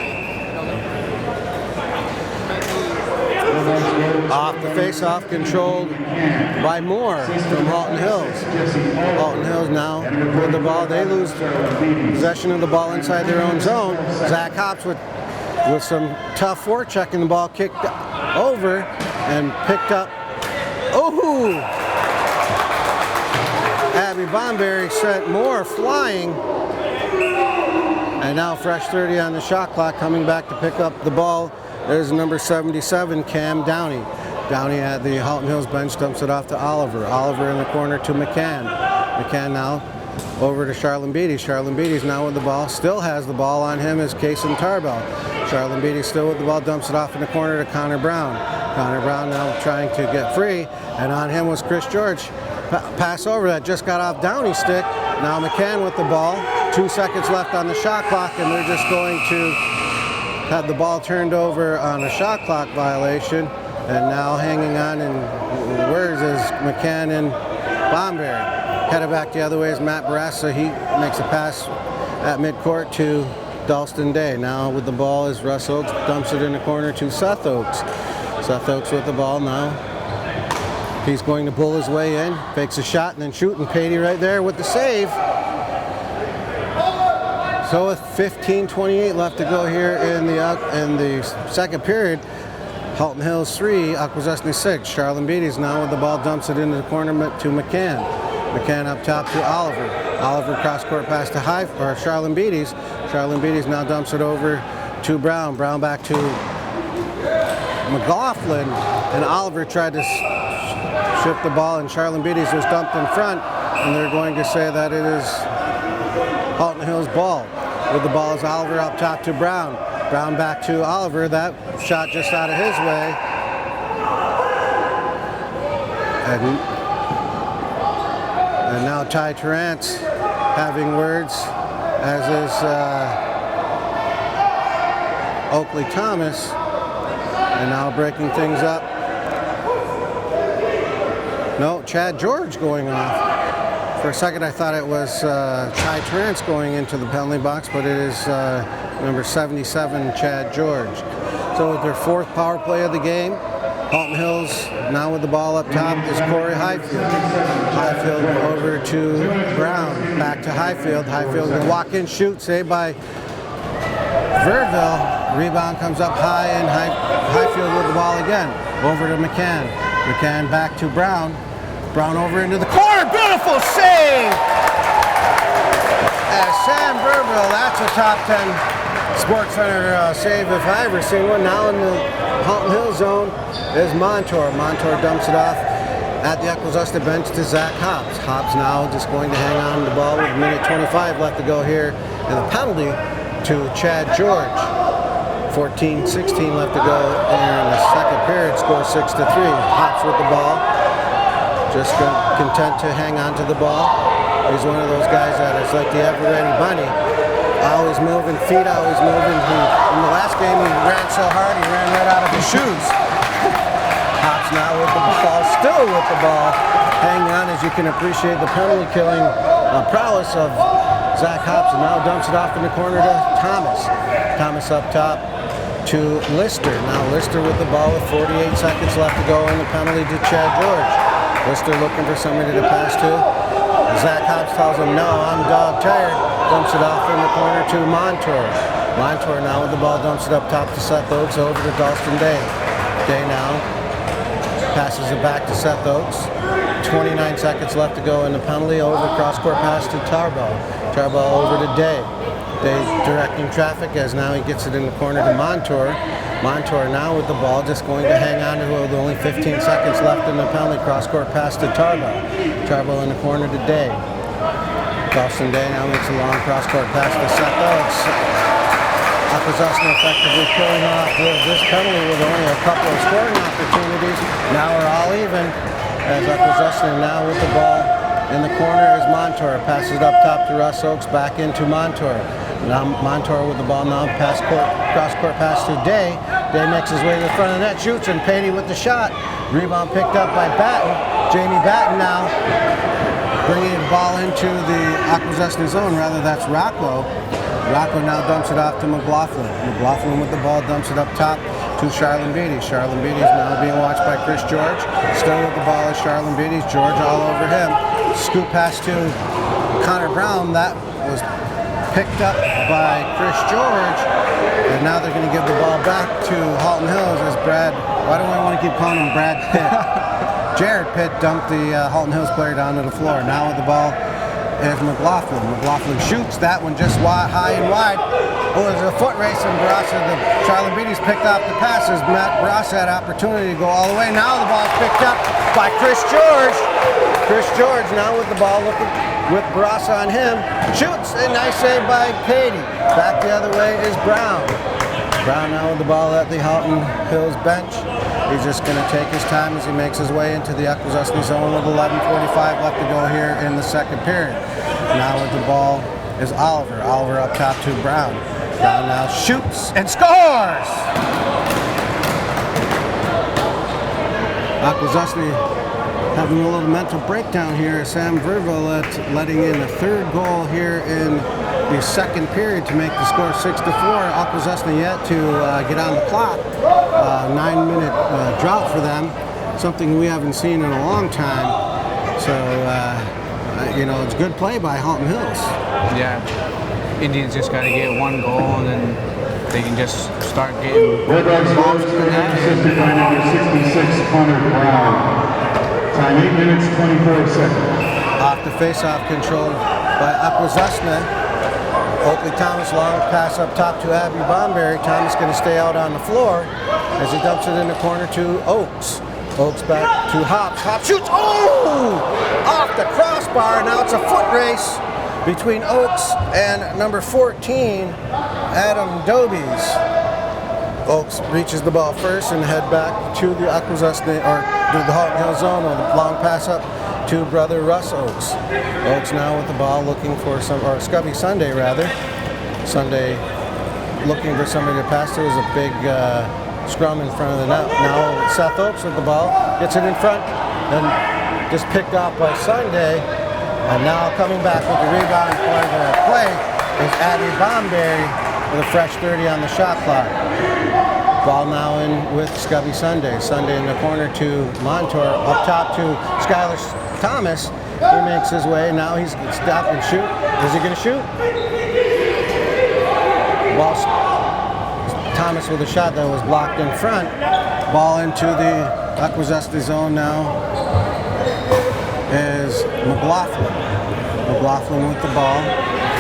Off the face-off, controlled by Moore from Halton Hills. Halton Hills now with the ball. They lose possession of the ball inside their own zone. Zach Hops with some tough forechecking, the ball kicked over and picked up. Oh! Abby Bomberry sent Moore flying. And now fresh 30 on the shot clock, coming back to pick up the ball. There's number 77, Cam Downey. Downey at the Halton Hills bench dumps it off to Oliver. Oliver in the corner to McCann. McCann now over to Charlene Beatty. Charlene Beatty's now with the ball. Still has the ball on him is Kason Tarbell. Charlene Beatty still with the ball, dumps it off in the corner to Connor Brown. Connor Brown now trying to get free, and on him was Chris George. Pass over that just got off Downey's stick. Now McCann with the ball. 2 seconds left on the shot clock, and they're just going to have the ball turned over on a shot clock violation. And now hanging on, and where's is McCann and Bomberry? Headed back the other way is Matt Barassa. He makes a pass at midcourt to Dalston Day. Now with the ball is Russ Oakes, dumps it in the corner to Seth Oakes. Seth Oakes with the ball now. He's going to pull his way in, fakes a shot and then shooting. Patey right there with the save. So with 15:28 left to go here in the second period, Halton Hills 3, Akwesasne 6. Charlene Beatty's now with the ball, dumps it into the corner to McCann. McCann up top to Oliver. Oliver cross court pass to Charlene Beatty's. Charlene Beatty's now dumps it over to Brown. Brown back to McLaughlin, and Oliver tried to shift the ball, and Charlene Beatty's was dumped in front, and they're going to say that it is Halton Hills ball. With the ball is Oliver up top to Brown. Brown back to Oliver. That shot just out of his way. And now Ty Terrance having words, as is Oakley Thomas. And now breaking things up. No, Chad George going off. For a second I thought it was Ty Terrance going into the penalty box, but it is number 77, Chad George. So with their 4th power play of the game, Halton Hills now with the ball up top is Corey Highfield. Highfield over to Brown, back to Highfield. Highfield will walk in, shoot, saved by Verville. Rebound comes up high, and Highfield with the ball again. Over to McCann. McCann back to Brown. Brown over into the corner, beautiful save! As Sam Verville, that's a top 10 Sports Center save if I ever seen one. Now in the Halton Hills zone is Montour. Montour dumps it off at the Akwesasne bench to Zach Hops. Hops now just going to hang on to the ball with a minute 25 left to go here, and the penalty to Chad George. 14-16 left to go here in the second period, score 6-3. Hops with the ball. Just content to hang on to the ball. He's one of those guys that is like the ever-ready bunny. Always moving, feet always moving. In the last game, he ran so hard, he ran right out of his shoes. Hops now with the ball, still with the ball. Hanging on, as you can appreciate the penalty-killing prowess of Zach Hops, and now dumps it off in the corner to Thomas. Thomas up top to Lister. Now Lister with the ball with 48 seconds left to go, and the penalty to Chad George. Lister looking for somebody to pass to. Zach Hobbs tells him, no, I'm dog tired. Dumps it off in the corner to Montour. Montour now with the ball, dumps it up top to Seth Oakes, over to Dalston Day. Day now passes it back to Seth Oakes. 29 seconds left to go in the penalty. Over cross-court pass to Tarbell. Tarbell over to Day. Day directing traffic as now he gets it in the corner to Montour. Montour now with the ball, just going to hang on to it with only 15 seconds left in the penalty. Cross-court pass to Tarbell. Tarbell in the corner to Day. Dalston Day now makes a long cross-court pass to Seth Oakes. Akwesasne effectively pulling off this penalty with only a couple of scoring opportunities. Now we're all even as Akwesasne now with the ball in the corner is Montour. Passes it up top to Russ Oakes, back into Montour. Now Montour with the ball now, cross-court pass to Day. Day makes his way to the front of the net, shoots, and Patey with the shot. Rebound picked up by Batten. Jamie Batten now bringing the ball into the Akwesasne zone, rather that's Rocco. Rocco now dumps it off to McLaughlin. McLaughlin with the ball dumps it up top to Charlene Beatty. Charlene Beatty is now being watched by Chris George. Still with the ball is Charlene Beatty. George all over him. Scoop pass to Connor Brown. That was picked up by Chris George. And now they're going to give the ball back to Halton Hills as Brad, why do I want to keep calling him Brad Pitt? Jared Pitt dumped the Halton Hills player down to the floor. Now with the ball is McLaughlin. McLaughlin shoots that one just high and wide. Oh, there's a foot race and Barassa, Charlene Beatty's picked off the passes. Matt Barassa had opportunity to go all the way. Now the ball's picked up by Chris George. Chris George now with the ball looking with Barassa on him. Shoots, a nice save by Patey. Back the other way is Brown. Brown now with the ball at the Halton Hills bench. He's just going to take his time as he makes his way into the Akwesasne zone with 11:45 left to go here in the second period. Now with the ball is Oliver. Oliver up top to Brown. Brown now shoots and scores! Akwesasne having a little mental breakdown here. Sam Verville letting in the third goal here in the second period to make the score 6-4. Akwesasne yet to get on the clock. 9-minute drought for them, something we haven't seen in a long time. So, you know, it's good play by Halton Hills. Yeah, Indians just got to get one goal and then they can just start getting Bulldogs scores for assisted by number 66, Connor Brown. Time 8 minutes, 24 seconds. Off the face-off controlled by Akwesasne. Oakley Thomas, long pass up top to Abby Bomberry. Thomas going to stay out on the floor as he dumps it in the corner to Oakes. Oakes back to Hobbs. Hobbs shoots. Oh! Off the crossbar. Now it's a foot race between Oakes and number 14, Adam Dobies. Oakes reaches the ball first and head back to the Akwesasne, or to the Halton Hills zone with a long pass up to brother Russ Oakes. Oakes now with the ball looking for some, or Scubby Sunday rather. Sunday looking for somebody to pass to. Is a big scrum in front of the net. Now Seth Oakes with the ball, gets it in front, then just picked off by Sunday. And now coming back with the rebound for the play is Abby Bomberry with a fresh 30 on the shot clock. Ball now in with Scubby Sunday. Sunday in the corner to Montour. Up top to Skylar Thomas. He makes his way. Now he's stop and shoot. Is he going to shoot? Ball. Thomas with a shot that was blocked in front. Ball into the Akwesasne zone now is McLaughlin. McLaughlin with the ball.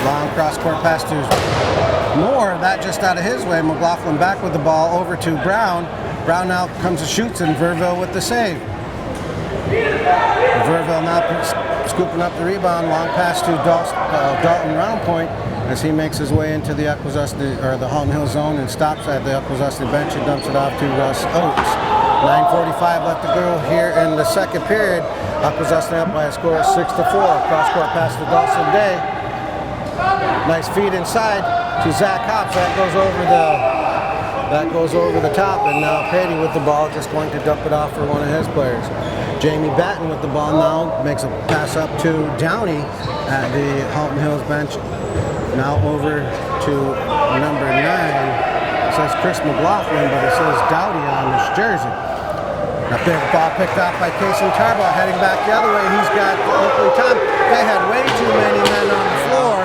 Long cross-court pass to Moore. That just out of his way. McLaughlin back with the ball over to Brown. Brown now comes and shoots, and Verville with the save. Verville now scooping up the rebound. Long pass to Dalton Roundpoint as he makes his way into the Akwesasne, or the Halton Hills zone, and stops at the Akwesasne bench and dumps it off to Russ Oakes. 9:45 left to go here in the second period. Akwesasne up by a score of 6-4. Cross-court pass to Dawson Day. Nice feed inside to Zach Hobbs. That goes over the top, and now Patey with the ball, just going to dump it off for one of his players. Jamie Batten with the ball now, makes a pass up to Downey at the Halton Hills bench. Now over to number 9. It says Chris McLaughlin, but it says Dowdy on his jersey. A big ball picked off by Kason Tarbaugh, heading back the other way. He's got Oakley Tom. They had way too many men on the floor.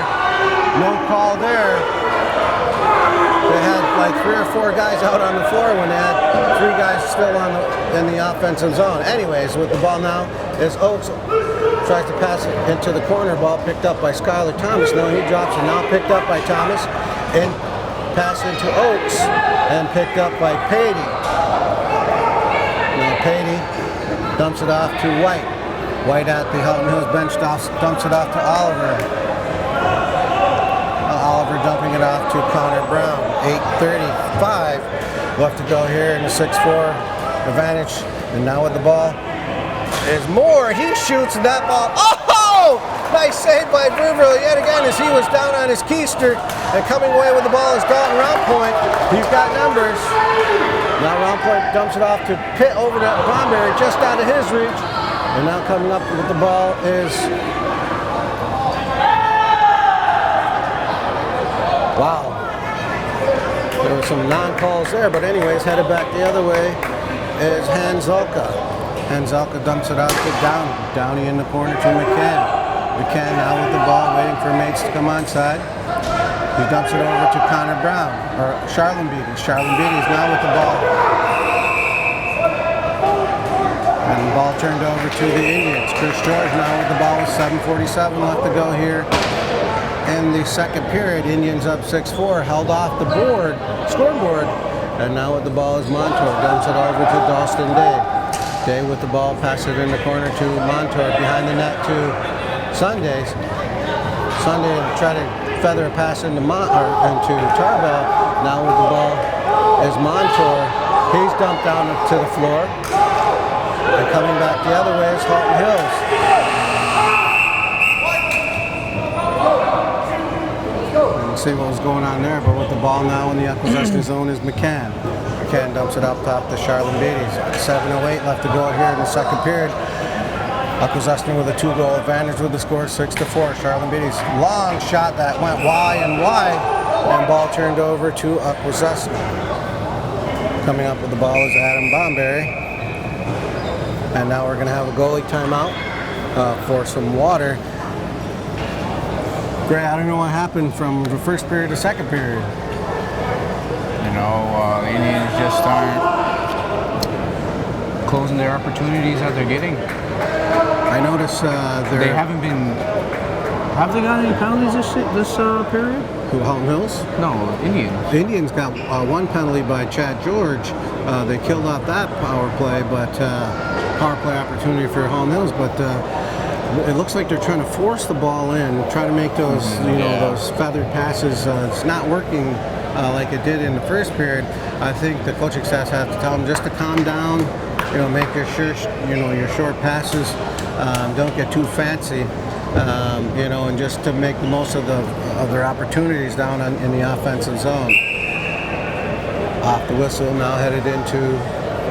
No call there. They had like 3 or 4 guys out on the floor when they had 3 guys still in the offensive zone. Anyways, with the ball now is Oaks. Tries to pass it into the corner. Ball picked up by Skylar Thomas. Now he drops it. Now picked up by Thomas. And pass into Oaks. And picked up by Patey. Now Patey dumps it off to White. White at the Halton Hills bench dumps it off to Oliver. Oliver dumping it off to Connor Brown. 8:35 left to go here in the 6-4 advantage. And now with the ball is Moore. He shoots that ball. Oh! Nice save by Bruville yet again as he was down on his keister. And coming away with the ball is Dalton Roundpoint. He's got numbers. Now Roundpoint dumps it off to Pitt over to Bomberry, just out of his reach. And now coming up with the ball is... Wow. There were some non-calls there, but anyways, headed back the other way is Hanzalka. Hanzalka dumps it out to Downey in the corner to McCann. McCann now with the ball, waiting for mates to come onside. He dumps it over to Connor Brown, or Charlene Beatty. Charlene Beatty is now with the ball. And the ball turned over to the Indians. Chris George now with the ball with 7:47 left to go here. In the second period, Indians up 6-4, held off the scoreboard, and now with the ball is Montour, dumps it over to Dalston Day. Day with the ball, passes it in the corner to Montour, behind the net to Sundays. Sunday try to feather a pass into Tarbaugh. Now with the ball is Montour. He's dumped down to the floor, and coming back the other way is Halton Hills. See what was going on there, but with the ball now in the Akwesasne zone is McCann. McCann dumps it up top to Charlene Beatty. 7:08 left to go here in the second period. Akwesasne with a 2-goal advantage with the score 6-4. Charlene Beatty's long shot that went wide, and ball turned over to Akwesasne. Coming up with the ball is Adam Bomberry. And now we're going to have a goalie timeout for some water. Gray, I don't know what happened from the first period to second period. You know, the Indians just aren't closing their opportunities that they're getting. I notice they haven't been. Have they got any penalties this period? Who, Halton Hills? No, Indians. The Indians got one penalty by Chad George. They killed off that power play opportunity for Halton Hills, but. It looks like they're trying to force the ball in, try to make those, those feathered passes. It's not working like it did in the first period. I think the coaching staff have to tell them just to calm down. Make your short passes. Don't get too fancy. And just to make the most of their opportunities down in the offensive zone. Off the whistle, now headed into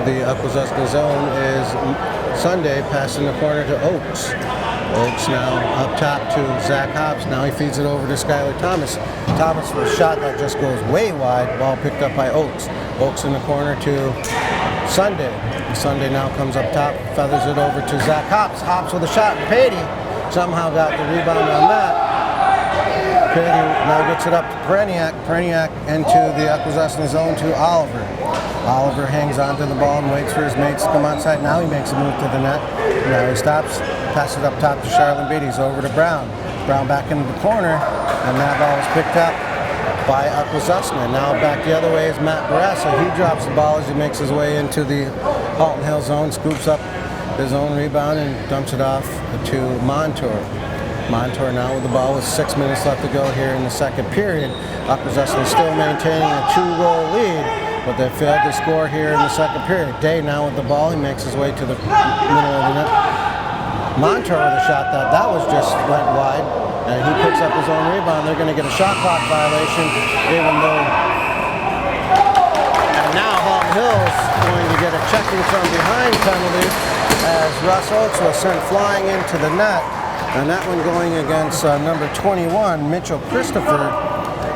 the Akwesasne zone is Sunday, passing the corner to Oaks. Oaks now up top to Zach Hobbs. Now he feeds it over to Skylar Thomas. Thomas with a shot that just goes way wide. Ball picked up by Oaks. Oaks in the corner to Sunday. Sunday now comes up top, feathers it over to Zach Hobbs. Hobbs with a shot. Patey somehow got the rebound on that. Patey now gets it up to Pereniak. Pereniak into the Akwesasne zone to Oliver. Oliver hangs onto the ball and waits for his mates to come outside. Now he makes a move to the net. Now he stops, passes up top to Charlene Beatty. Over to Brown. Brown back into the corner, and that ball is picked up by Akwesasne. Now back the other way is Matt Barassa. He drops the ball as he makes his way into the Halton Hill zone, scoops up his own rebound and dumps it off to Montour. Montour now with the ball with 6 minutes left to go here in the second period. Akwesasne still maintaining a 2-goal lead, but they failed to score here in the second period. Day now with the ball, he makes his way to the middle of the net. Montour with a shot that was just went wide, and he picks up his own rebound. They're going to get a shot clock violation, even though. And now Halton Hills going to get a checking from behind penalty as Russ Oates was sent flying into the net, and that one going against number 21, Mitchell Christopher.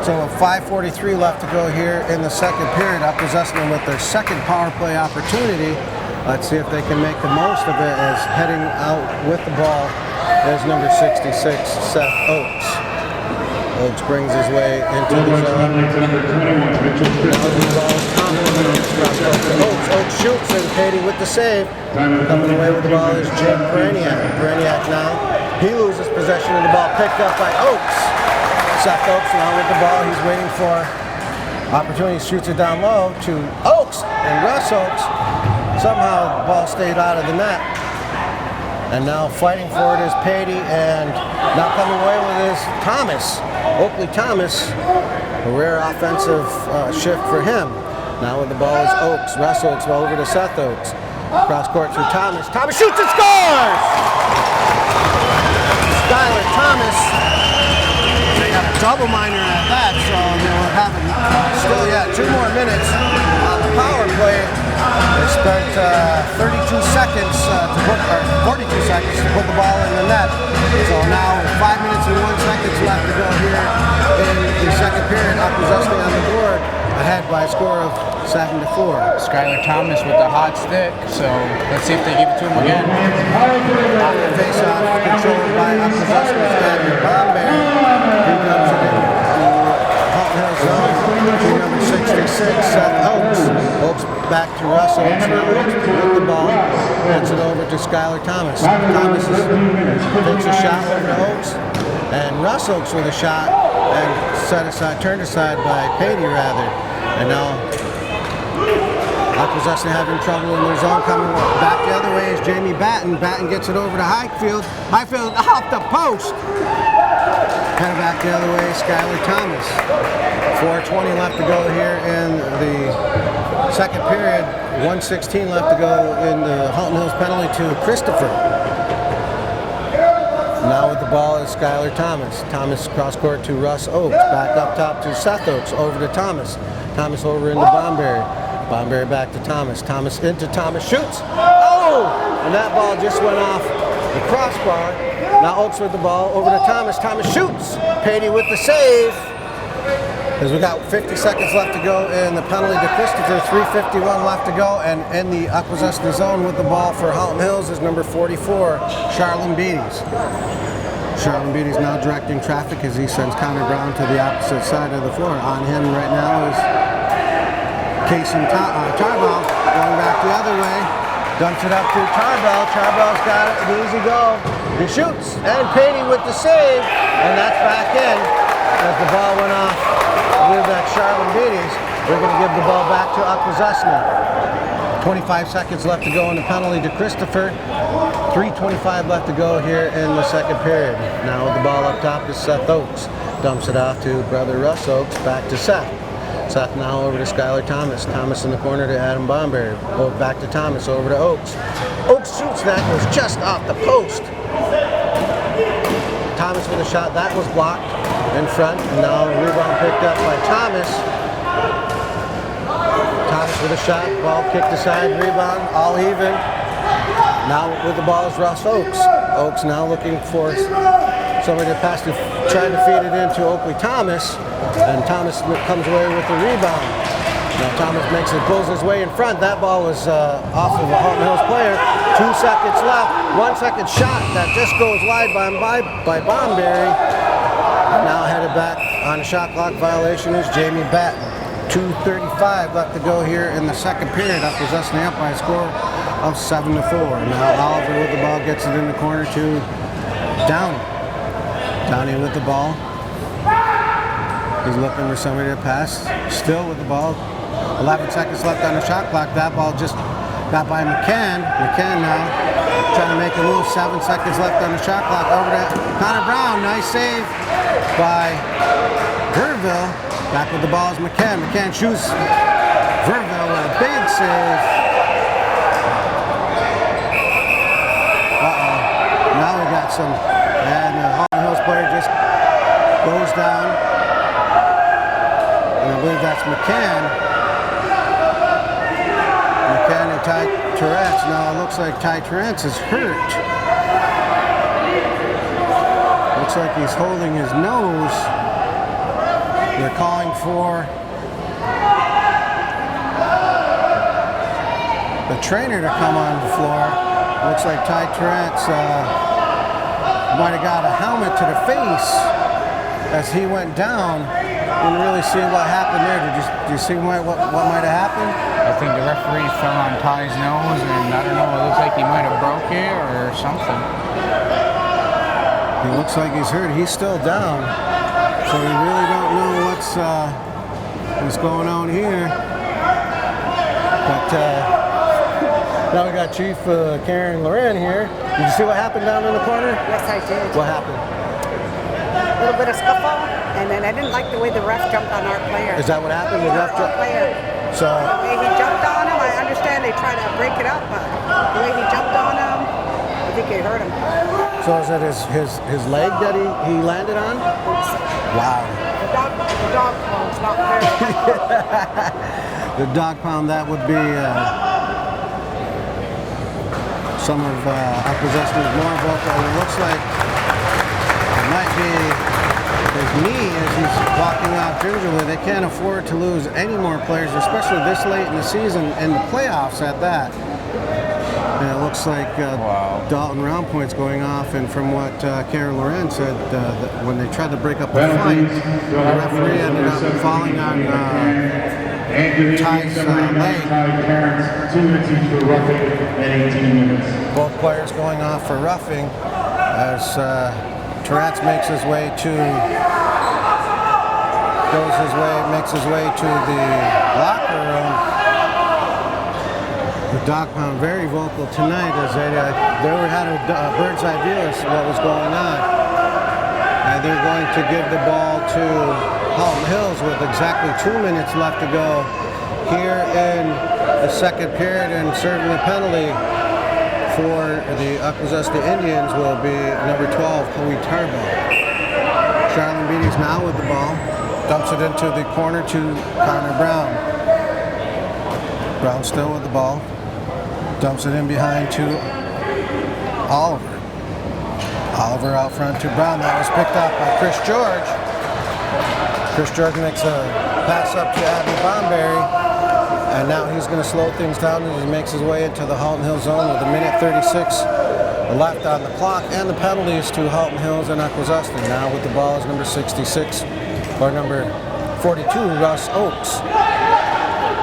So with 5:43 left to go here in the second period, Akwesasne with their second power play opportunity. Let's see if they can make the most of it, as heading out with the ball is number 66, Seth Oakes. Oakes brings his way into the zone. Now the ball is Oakes. Oakes shoots, and Patey with the save. Coming away with the ball is Jake Pereniak. Pereniak now, he loses possession of the ball, picked up by Oakes. Seth Oakes now with the ball. He's waiting for opportunity, shoots it down low to Oakes, and Russ Oakes. Somehow the ball stayed out of the net. And now fighting for it is Patey, and now coming away with is Thomas. Oakley Thomas, a rare offensive shift for him. Now with the ball is Oakes. Russ Oakes over to Seth Oakes. Cross court to Thomas. Thomas shoots and scores! Skylar Thomas. They got a double minor at that, so they'll have still 2 more minutes on the power play. They spent 32 seconds to put, or 42 seconds to put the ball in the net. So now 5 minutes and 1 second left to go here in the second period. Akwesasne on the board, ahead by a score of 7-4. Skylar Thomas with the hot stick, so let's see if they give it to him again. After face-off controlled by Akwesasne's Adam Bombay. He comes it in the Halton Hill zone to number 66, Seth Oakes. Oakes back to Russ Oakes. Now Oakes with the ball. Hands it over to Skylar Thomas. Thomas takes a shot over to Oakes. And Russ Oakes with a shot, and turned aside by Patey rather. And now Akwesasne having trouble in their zone. Coming back the other way is Jamie Batten. Batten gets it over to Highfield. Highfield off the post. Headed back the other way, Skylar Thomas. 4:20 left to go here in the second period. 1:16 left to go in the Halton Hills penalty to Christopher. Now with the ball is Skylar Thomas. Thomas cross court to Russ Oakes. Back up top to Seth Oakes. Over to Thomas. Thomas over into Bomberry. Bomberry back to Thomas. Thomas into Thomas. Shoots. Oh! And that ball just went off the crossbar. Now Oakes with the ball. Over to Thomas. Thomas shoots. Patey with the save. As we got 50 seconds left to go in the penalty to Christopher. 3:51 left to go. And in the Akwesasne zone with the ball for Halton Hills is number 44, Charlene Beatties. Charlene Beatties now directing traffic as he sends Connor Brown to the opposite side of the floor. On him right now is Casey Tarbell going back the other way. Dumps it up to Tarbell. Tarbell's got it. An easy go. He shoots. And Patey with the save. And that's back in. As the ball went off with that Charlene Beatties, we're going to give the ball back to Akwesasne. 25 seconds left to go in the penalty to Christopher. 3:25 left to go here in the second period. Now with the ball up top is Seth Oakes. Dumps it off to brother Russ Oakes. Back to Seth. Seth now over to Skylar Thomas. Thomas in the corner to Adam Bomberry. Back to Thomas, over to Oakes. Oakes shoots, that goes just off the post. Thomas with a shot, that was blocked in front. And now a rebound picked up by Thomas. Thomas with a shot, ball kicked aside, rebound, all even. Now with the ball is Russ Oakes. Oakes now looking for somebody to pass, to try to feed it into Oakley Thomas, and Thomas comes away with the rebound. Now Thomas pulls his way in front. That ball was off of a Halton Hills player. 2 seconds left. 1 second shot that just goes wide by Bomberry. Now headed back on a shot clock violation is Jamie Batten. 2:35 left to go here in the second period. Akwesasne up by a score of 7-4. Now Oliver with the ball gets it in the corner to Downey. Downey with the ball. He's looking for somebody to pass. Still with the ball. 11 seconds left on the shot clock. That ball just got by McCann. McCann now trying to make a move. 7 seconds left on the shot clock. Over to Connor Brown. Nice save by Verville. Back with the ball is McCann. McCann shoots. Verville with a big save. Now we got some, and the Halton Hills player just goes down. And I believe that's McCann. McCann and Ty Terrence. Now it looks like Ty Terrence is hurt. Looks like he's holding his nose. They're calling for the trainer to come on the floor. Looks like Ty Tourette's might have got a helmet to the face as he went down. Didn't really see what happened there. Did you see what might have happened? I think the referee fell on Ty's nose, and I don't know, it looks like he might have broke it or something. He looks like he's hurt. He's still down, so we really don't know what's going on here. But now we got Chief Karen Loren here. Did you see what happened down in the corner? Yes, I did. What happened? A little bit of scuffle, and then I didn't like the way the ref jumped on our player. Is that what happened? The ref Our player. So The way he jumped on him, I understand they try to break it up, but the way he jumped on him, I think it hurt him. is it his leg that he landed on? Wow. The dog pound's not fair. The dog pound, that would be some of Akwesasne's more vocal. It looks like it might be his knee as he's walking off gingerly. They can't afford to lose any more players, especially this late in the season, in the playoffs at that. And it looks like Dalton round points going off, and from what Karen Loren said, that when they tried to break up the fight, the referee ended up falling on Ty's leg. Both players going off for roughing as Tourette's makes his way to the locker room. The dog pound very vocal tonight as they had a bird's eye view of what was going on. And they're going to give the ball to Halton Hills with exactly 2 minutes left to go here in the second period, and serving the penalty for the Akwesasne Indians will be number 12, Hui Tarbo. Charlene Beatty's now with the ball, dumps it into the corner to Connor Brown. Brown still with the ball, dumps it in behind to Oliver. Oliver out front to Brown. That was picked up by Chris George. Chris George makes a pass up to Abby Bomberry, and now he's going to slow things down as he makes his way into the Halton Hills zone with 1:36 left on the clock, and the penalties to Halton Hills and Akwesasne. Now with the ball is number 66, or number 42, Russ Oakes.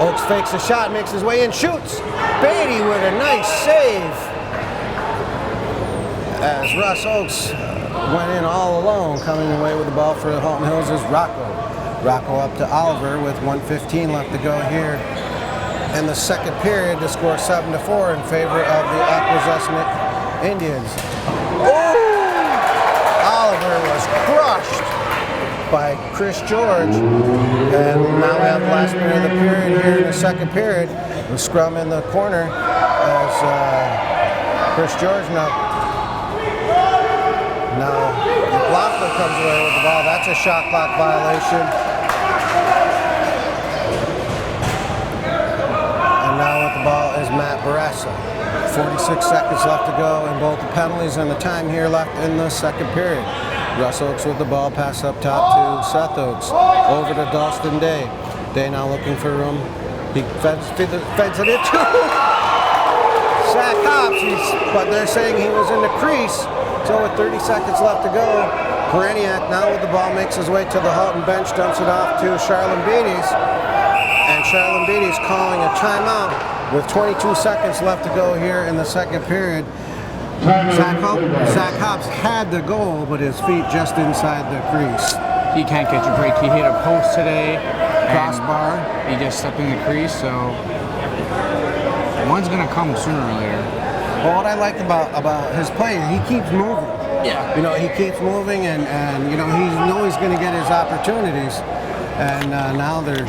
Oakes fakes a shot, makes his way in, shoots. Beatty with a nice save. As Russ Oakes went in all alone, coming away with the ball for Halton Hills is Rocco. Rocco up to Oliver with 1:15 left to go here in the second period to score 7-4 in favor of the Akwesasne Indians. Oh! Oliver was crushed by Chris George, and now we have the last minute of the period here in the second period. The scrum in the corner as Chris George now Loeffler comes away with the ball. That's a shot clock violation. And now with the ball is Matt Barassa. 46 seconds left to go in both the penalties and the time here left in the second period. Russ Oakes with the ball, pass up top to Seth Oakes. Over to Dalston Day. Day now looking for room. He feds it into Zach Hobbs, but they're saying he was in the crease. So with 30 seconds left to go, Pereniak now with the ball makes his way to the Halton bench, dumps it off to Charlene Beatty's. And Charlene Beatty's calling a timeout with 22 seconds left to go here in the second period. Zach Hobbs had the goal, but his feet just inside the crease. He can't catch a break. He hit a post today. Crossbar. He just stepped in the crease, so one's going to come sooner or later. Well, what I like about his play, he keeps moving. Yeah. You know, he keeps moving, and you know, he's always going to get his opportunities. And now they're...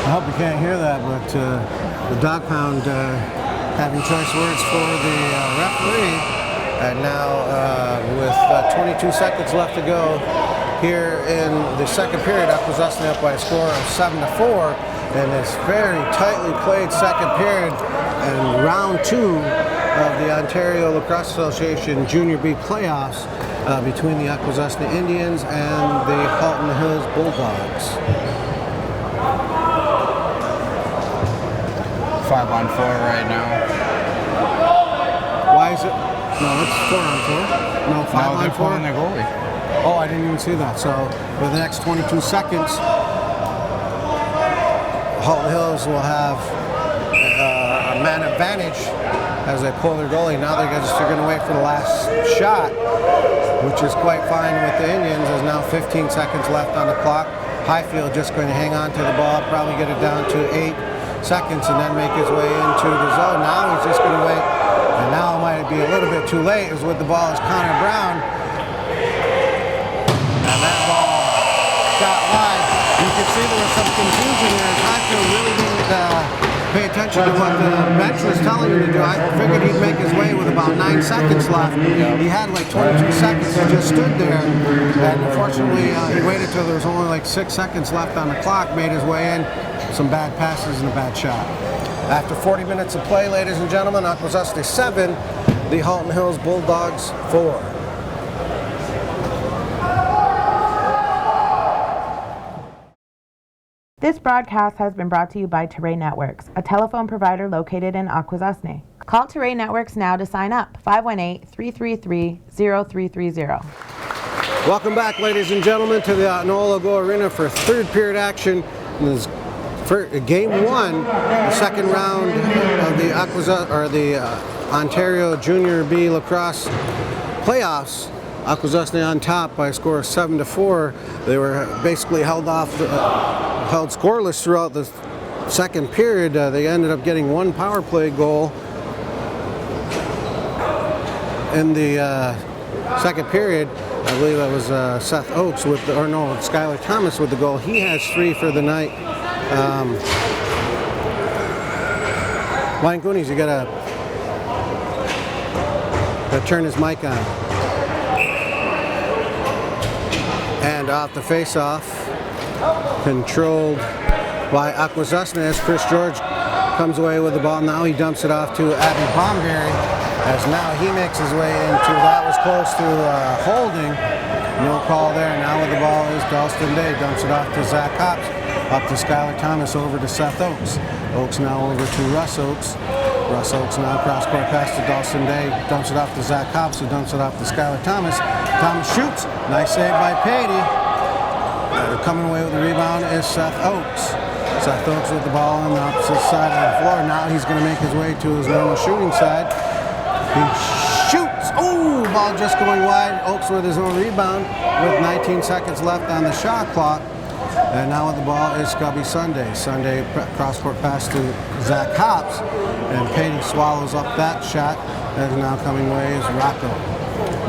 I hope you can't hear that, but the dog pound having choice words for the referee. And now with 22 seconds left to go here in the second period, Akwesasne up by a score of 7-4 in this very tightly played second period and round 2 of the Ontario Lacrosse Association Junior B playoffs between the Akwesasne Indians and the Halton Hills Bulldogs. 5-on-4 right now. Why is it? No, it's 4-on-4. No, No, they're 5-on-4. pulling their goalie. Oh, I didn't even see that. So for the next 22 seconds, Halton Hills will have a man advantage as they pull their goalie. Now they're going to wait for the last shot, which is quite fine with the Indians. There's now 15 seconds left on the clock. Highfield just going to hang on to the ball, probably get it down to 8 seconds and then make his way into the zone. Now he's just going to wait, and now it might be a little bit too late, as with the ball is Connor Brown. And that ball got wide. You can see there was some confusion there. Highfield really didn't pay attention to what the bench was telling him to do. I figured he'd make his way with about 9 seconds left. He had like 22 seconds. He just stood there, and unfortunately he waited till there was only like 6 seconds left on the clock, made his way in. Some bad passes and a bad shot. After 40 minutes of play, ladies and gentlemen, Akwesasne 7, the Halton Hills Bulldogs 4. This broadcast has been brought to you by Terrain Networks, a telephone provider located in Akwesasne. Call Terrain Networks now to sign up, 518-333-0330. Welcome back, ladies and gentlemen, to the Nola Go Arena for third period action. This for game 1, the second round of the Ontario Junior B Lacrosse playoffs. Akwesasne on top by a score of 7-4. They were basically held scoreless throughout the second period. They ended up getting one power play goal in the second period. I believe that was Seth Oakes Skylar Thomas with the goal. He has 3 for the night. Ryan Goonies, you gotta turn his mic on. And off the face-off, controlled by Akwesasne as Chris George comes away with the ball. Now he dumps it off to Abby Bomberry, as now he makes his way into, that was close to holding. No call there. Now with the ball is Dalston Day, dumps it off to Zach Hops, up to Skylar Thomas, over to Seth Oakes. Oakes now over to Russ Oakes. Russ Oakes now cross-court pass to Dalston Day, dumps it off to Zach Hops, who dumps it off to Skylar Thomas. Thomas shoots, nice save by Patey. Coming away with the rebound is Seth Oakes. Seth Oakes with the ball on the opposite side of the floor. Now he's going to make his way to his normal shooting side. He shoots. Oh, ball just going wide. Oakes with his own rebound with 19 seconds left on the shot clock. And now with the ball is Scubby Sunday. Sunday cross-court pass to Zach Hops. And Patey swallows up that shot. And now coming away is Rocco.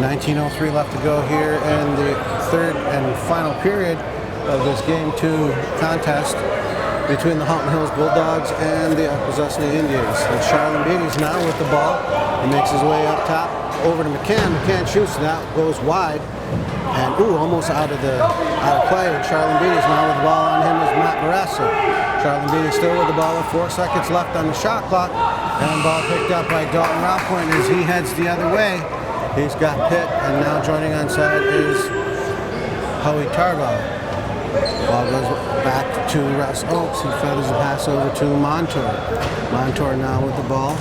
19:03 left to go here in the third and final period of this Game 2 contest between the Halton Hills Bulldogs and the Akwesasne Indians. And Charlon Beatty's now with the ball. He makes his way up top over to McCann. McCann shoots, now goes wide. And almost out of play. And Charlon Beatty's now with the ball on him is Matt Barassa. Charlon Beatty still with the ball with 4 seconds left on the shot clock. And ball picked up by Dalton Ralpoint as he heads the other way. He's got Pitt, and now joining on side is Howie Tarbaugh. Ball goes back to Russ Oakes. He feathers the pass over to Montour. Montour now with the ball.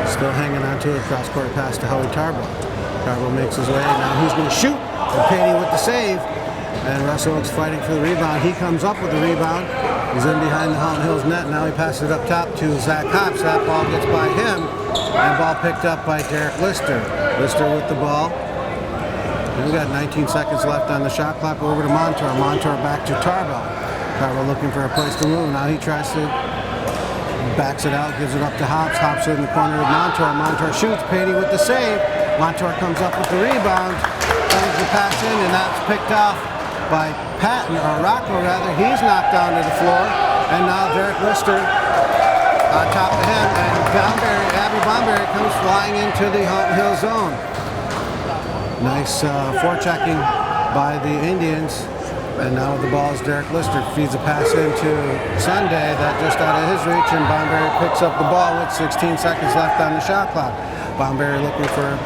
Still hanging on to it. Cross-court pass to Howie Tarbaugh. Tarbaugh makes his way. Now he's going to shoot. And Patey with the save. And Russ Oakes fighting for the rebound. He comes up with the rebound. He's in behind the Halton Hills net. Now he passes it up top to Zach Hops. That ball gets by him. And ball picked up by Derek Lister. Lister with the ball. And we got 19 seconds left on the shot clock. Over to Montour. Montour back to Tarbaugh. Tarbaugh looking for a place to move. Now he tries to backs it out, gives it up to Hops. Hops in the corner of Montour. Montour shoots. Patey with the save. Montour comes up with the rebound. Sends the pass in, and that's picked off by Patton, or Rocco rather. He's knocked down to the floor. And now Derek Lister on top of him, and Abby Bomberry comes flying into the Halton Hills zone. Nice forechecking by the Indians. And now with the ball is Derek Lister. Feeds a pass into Sunday, that just out of his reach, and Bomberry picks up the ball with 16 seconds left on the shot clock. Bomberry looking for a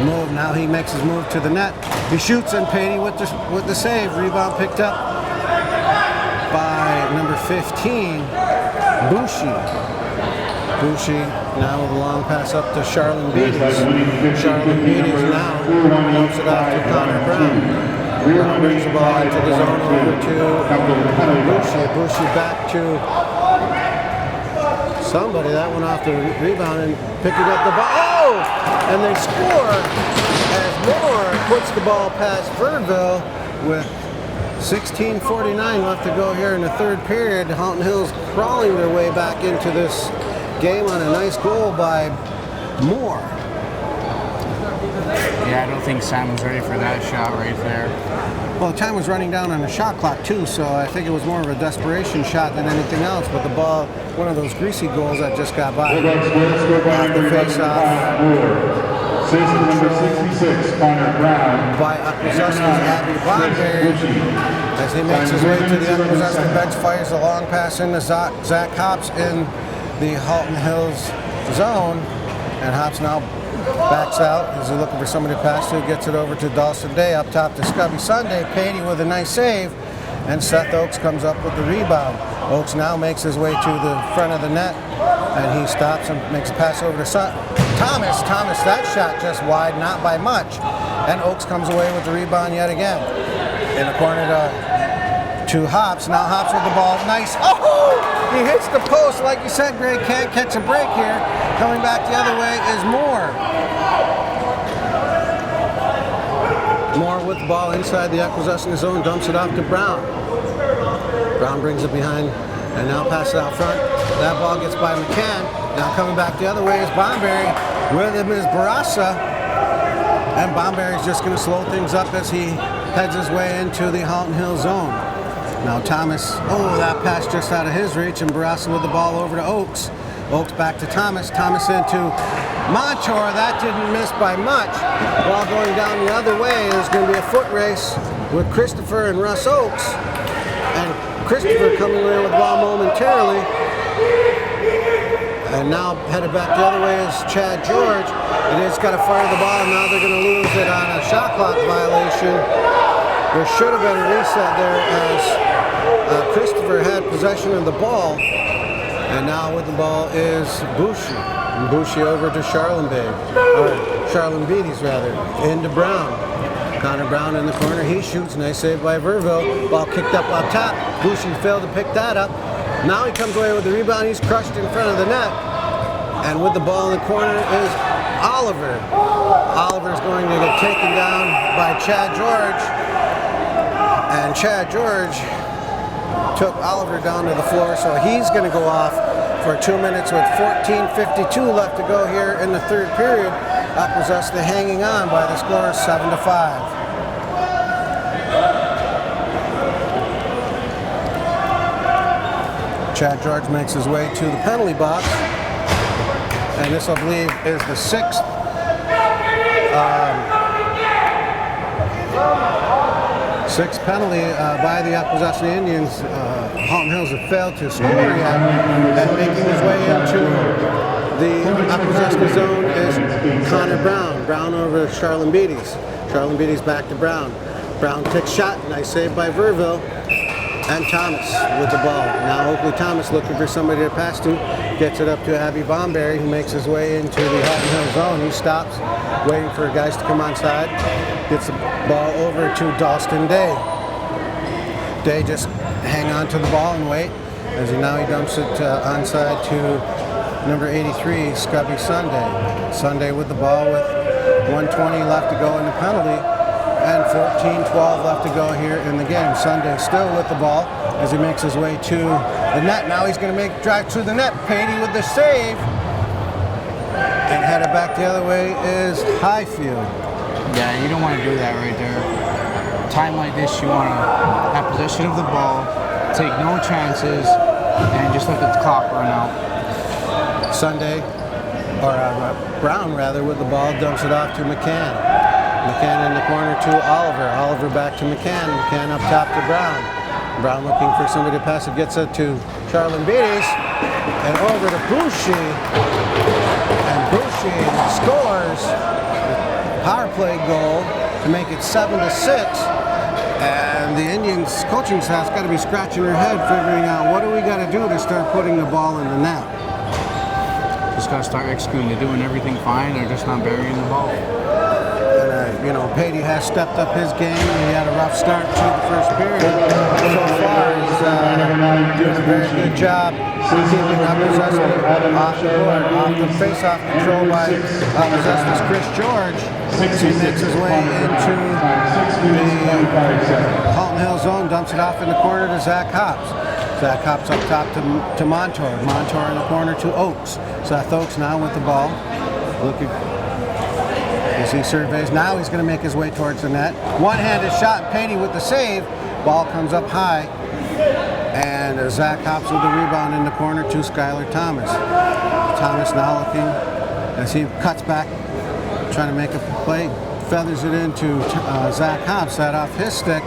move. Now he makes his move to the net. He shoots, and Patey with the save. Rebound picked up by number 15, Bushi. Bushi now with a long pass up to Charlene Beatties. Charlene Beatties now dumps it off to Connor Brown. Brown brings the ball into the zone over to Bushi. Bushi back to somebody. That went off the rebound and picking up the ball. Oh! And they score as Moore puts the ball past Birdville with 16:49 left to go here in the third period. Halton Hills crawling their way back into this game on a nice goal by Moore. Yeah, I don't think Simon's ready for that shot right there. Well, time was running down on the shot clock too, so I think it was more of a desperation shot than anything else. But the ball, one of those greasy goals that just got by. Off the face-off. Number 66, Connor Brown. By Akwesasne's Abby Bonberry. As he makes his way to the Akwesasne bench, fires a long pass into Zach Hops in the Halton Hills zone. And Hops now backs out. He's looking for somebody to pass to. Gets it over to Dawson Day. Up top to Scubby Sunday. Patey with a nice save. And Seth Oakes comes up with the rebound. Oakes now makes his way to the front of the net. And he stops and makes a pass over to Thomas. Thomas, that shot just wide, not by much. And Oakes comes away with the rebound yet again. In the corner to Hops. Now Hops with the ball. Nice. Oh! He hits the post. Like you said, Greg, can't catch a break here. Coming back the other way is Moore. Moore with the ball inside the Akwesasne zone. Dumps it off to Brown. Brown brings it behind and now passes it out front. That ball gets by McCann. Now coming back the other way is Bonberry. With him is Barassa. And Bonberry's just going to slow things up as he heads his way into the Halton Hill zone. Now Thomas, that pass just out of his reach, and Barassa with the ball over to Oakes. Oakes back to Thomas. Thomas into Montour. That didn't miss by much. While going down the other way, there's going to be a foot race with Christopher and Russ Oakes. And Christopher coming away with the ball momentarily. And now headed back the other way is Chad George. And he's got to fire the ball, and now they're going to lose it on a shot clock violation. There should have been a reset there as Christopher had possession of the ball. And now with the ball is Bushi. And Bushi over to Charlene Beatties rather, into Brown. Connor Brown in the corner, he shoots, nice save by Verville. Ball kicked up top, Bushi failed to pick that up. Now he comes away with the rebound, he's crushed in front of the net. And with the ball in the corner is Oliver. Oliver's going to get taken down by Chad George. And Chad George took Oliver down to the floor, so he's going to go off for 2 minutes with 14:52 left to go here in the third period. Akwesasne hanging on by the score of 7-5. Chad George makes his way to the penalty box, and this I believe is the sixth penalty by the Akwesasne Indians. Halton Hills have failed to score yet, and making his way into the Akwesasne zone is Connor Brown. Brown over to Charlene Beatties. Charlene Beatties back to Brown. Brown takes shot, nice save by Verville. And Thomas with the ball. Now Oakley Thomas looking for somebody to pass to. Gets it up to Abby Bonberry, who makes his way into the Halton Hill zone. He stops, waiting for guys to come onside. Gets the ball over to Dalston Day. Day just hang on to the ball and wait. As he dumps it onside to number 83, Scubby Sunday. Sunday with the ball with 1:20 left to go in the penalty. And 14:12 left to go here in the game. Sunday still with the ball as he makes his way to the net. Now he's going to drive to the net. Patey with the save. And headed back the other way is Highfield. Yeah, you don't want to do that right there. Time like this, you want to have possession of the ball, take no chances, and just let the clock run out. Sunday, or Brown rather, with the ball, dumps it off to McCann. McCann in the corner to Oliver. Oliver back to McCann. McCann up top to Brown. Brown looking for somebody to pass it. Gets it to Charlene Beatties. And over to Bushi. And Bushi scores the power play goal to make it 7-6. And the Indians coaching staff's got to be scratching their head figuring out what do we got to do to start putting the ball in the net. just got to start executing. They're doing everything fine. They're just not burying the ball. And, you know, Patey has stepped up his game. He had a rough start to the first period. So far, he's doing a very good job keeping Akwesasne off the board. Off the face-off control by Akwesasne's Chris George. He makes his way into the Halton Hill zone, dumps it off in the corner to Zach Hops. Zach Hops up top to Montour. Montour in the corner to Oaks. Seth Oaks now with the ball. Looking as he surveys. Now he's going to make his way towards the net. One-handed shot, Patey with the save. Ball comes up high. And Zach Hops with the rebound in the corner to Skylar Thomas. Thomas now looking as he cuts back, trying to make a play. Feathers it into Zach Hops. That off his stick.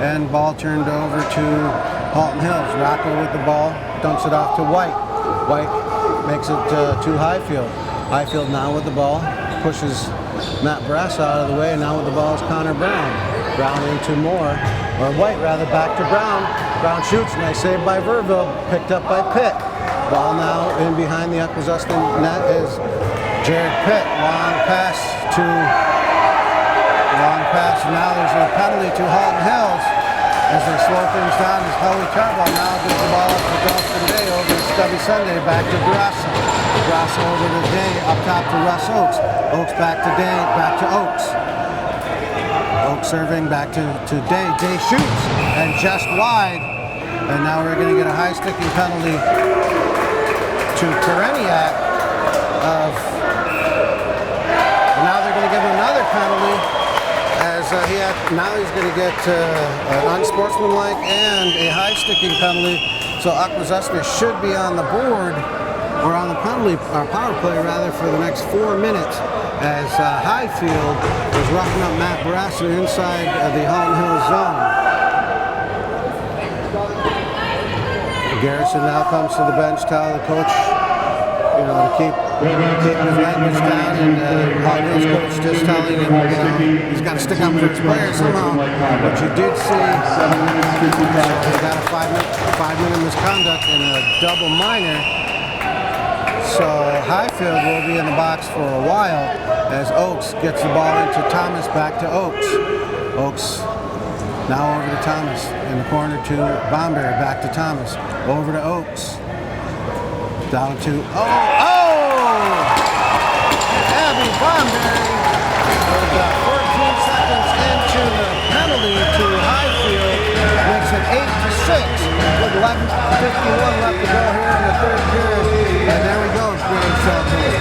And ball turned over to Halton Hills. Rocco with the ball. Dumps it off to White. White makes it to Highfield. Highfield now with the ball. Pushes Matt Barassa out of the way, and now with the ball is Connor Brown. Brown into Moore, or White rather, back to Brown. Brown shoots, nice save by Verville, picked up by Pitt. Ball now in behind the Akwesasne net is Jared Pitt. Long pass, now there's a penalty to Halton Hills as they slow things down as Howie Tarbell now gives the ball up to Dawson Day over to Stubby Sunday, back to Barassa. Barassa over to Day, up top to Russ Oaks. Oaks back to Day, back to Oaks. Oaks serving back to Day. Day shoots, and just wide. And now we're going to get a high sticking penalty to Koreniak and now they're going to give him another penalty as now he's going to get an unsportsmanlike and a high sticking penalty. So Akwesasne should be on the board, or on the penalty, or power play rather, for the next 4 minutes as Highfield is roughing up Matt Barassa inside the Halton Hills zone. Garrison now comes to the bench, tell the coach, you know, to keep his language down, and Halton Hills coach just telling him, he's got to stick up for his players somehow. But you did see he got a five-minute misconduct and a double minor. So Highfield will be in the box for a while as Oaks gets the ball into Thomas, back to Oaks. Oaks now over to Thomas, in the corner to Bomberry, back to Thomas, over to Oaks. Down to, Abby Bomberry with 14 seconds into the penalty to Highfield, makes it 8-6 with 11:51 left to go here in the third period. And there we go.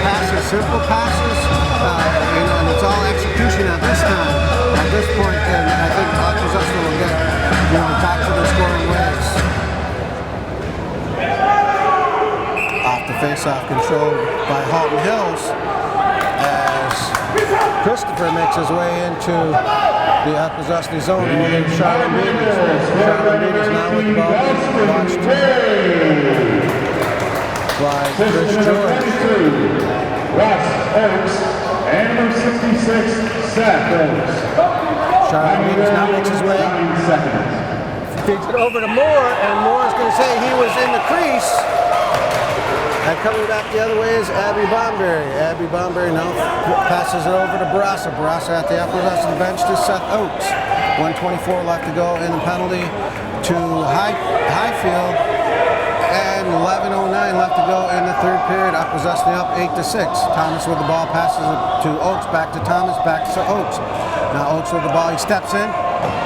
Passes, simple passes, and it's all execution at this time. At this point, and I think Akwesasne will get, back to the scoring ways. Off the face-off control by Halton Hills as Christopher makes his way into the Akwesasne zone over to Charlotte Beatties. Charlotte Beatties now with the ball being launched by Chris George. Russ Oaks and number 66, Seth Oaks. Charlotte Beatties now makes his way. 9 seconds. Feeds it over to Moore, and Moore's going to say he was in the crease. And coming back the other way is Abby Bomberry. Abby Bomberry now passes it over to Barassa. Barassa at the Akwesasne bench to Seth Oaks. 1:24 left to go in the penalty to Highfield. And 11:09 left to go in the third period. Akwesasne up 8-6. Thomas with the ball, passes it to Oaks, back to Thomas, back to Oaks. Now Oaks with the ball, he steps in,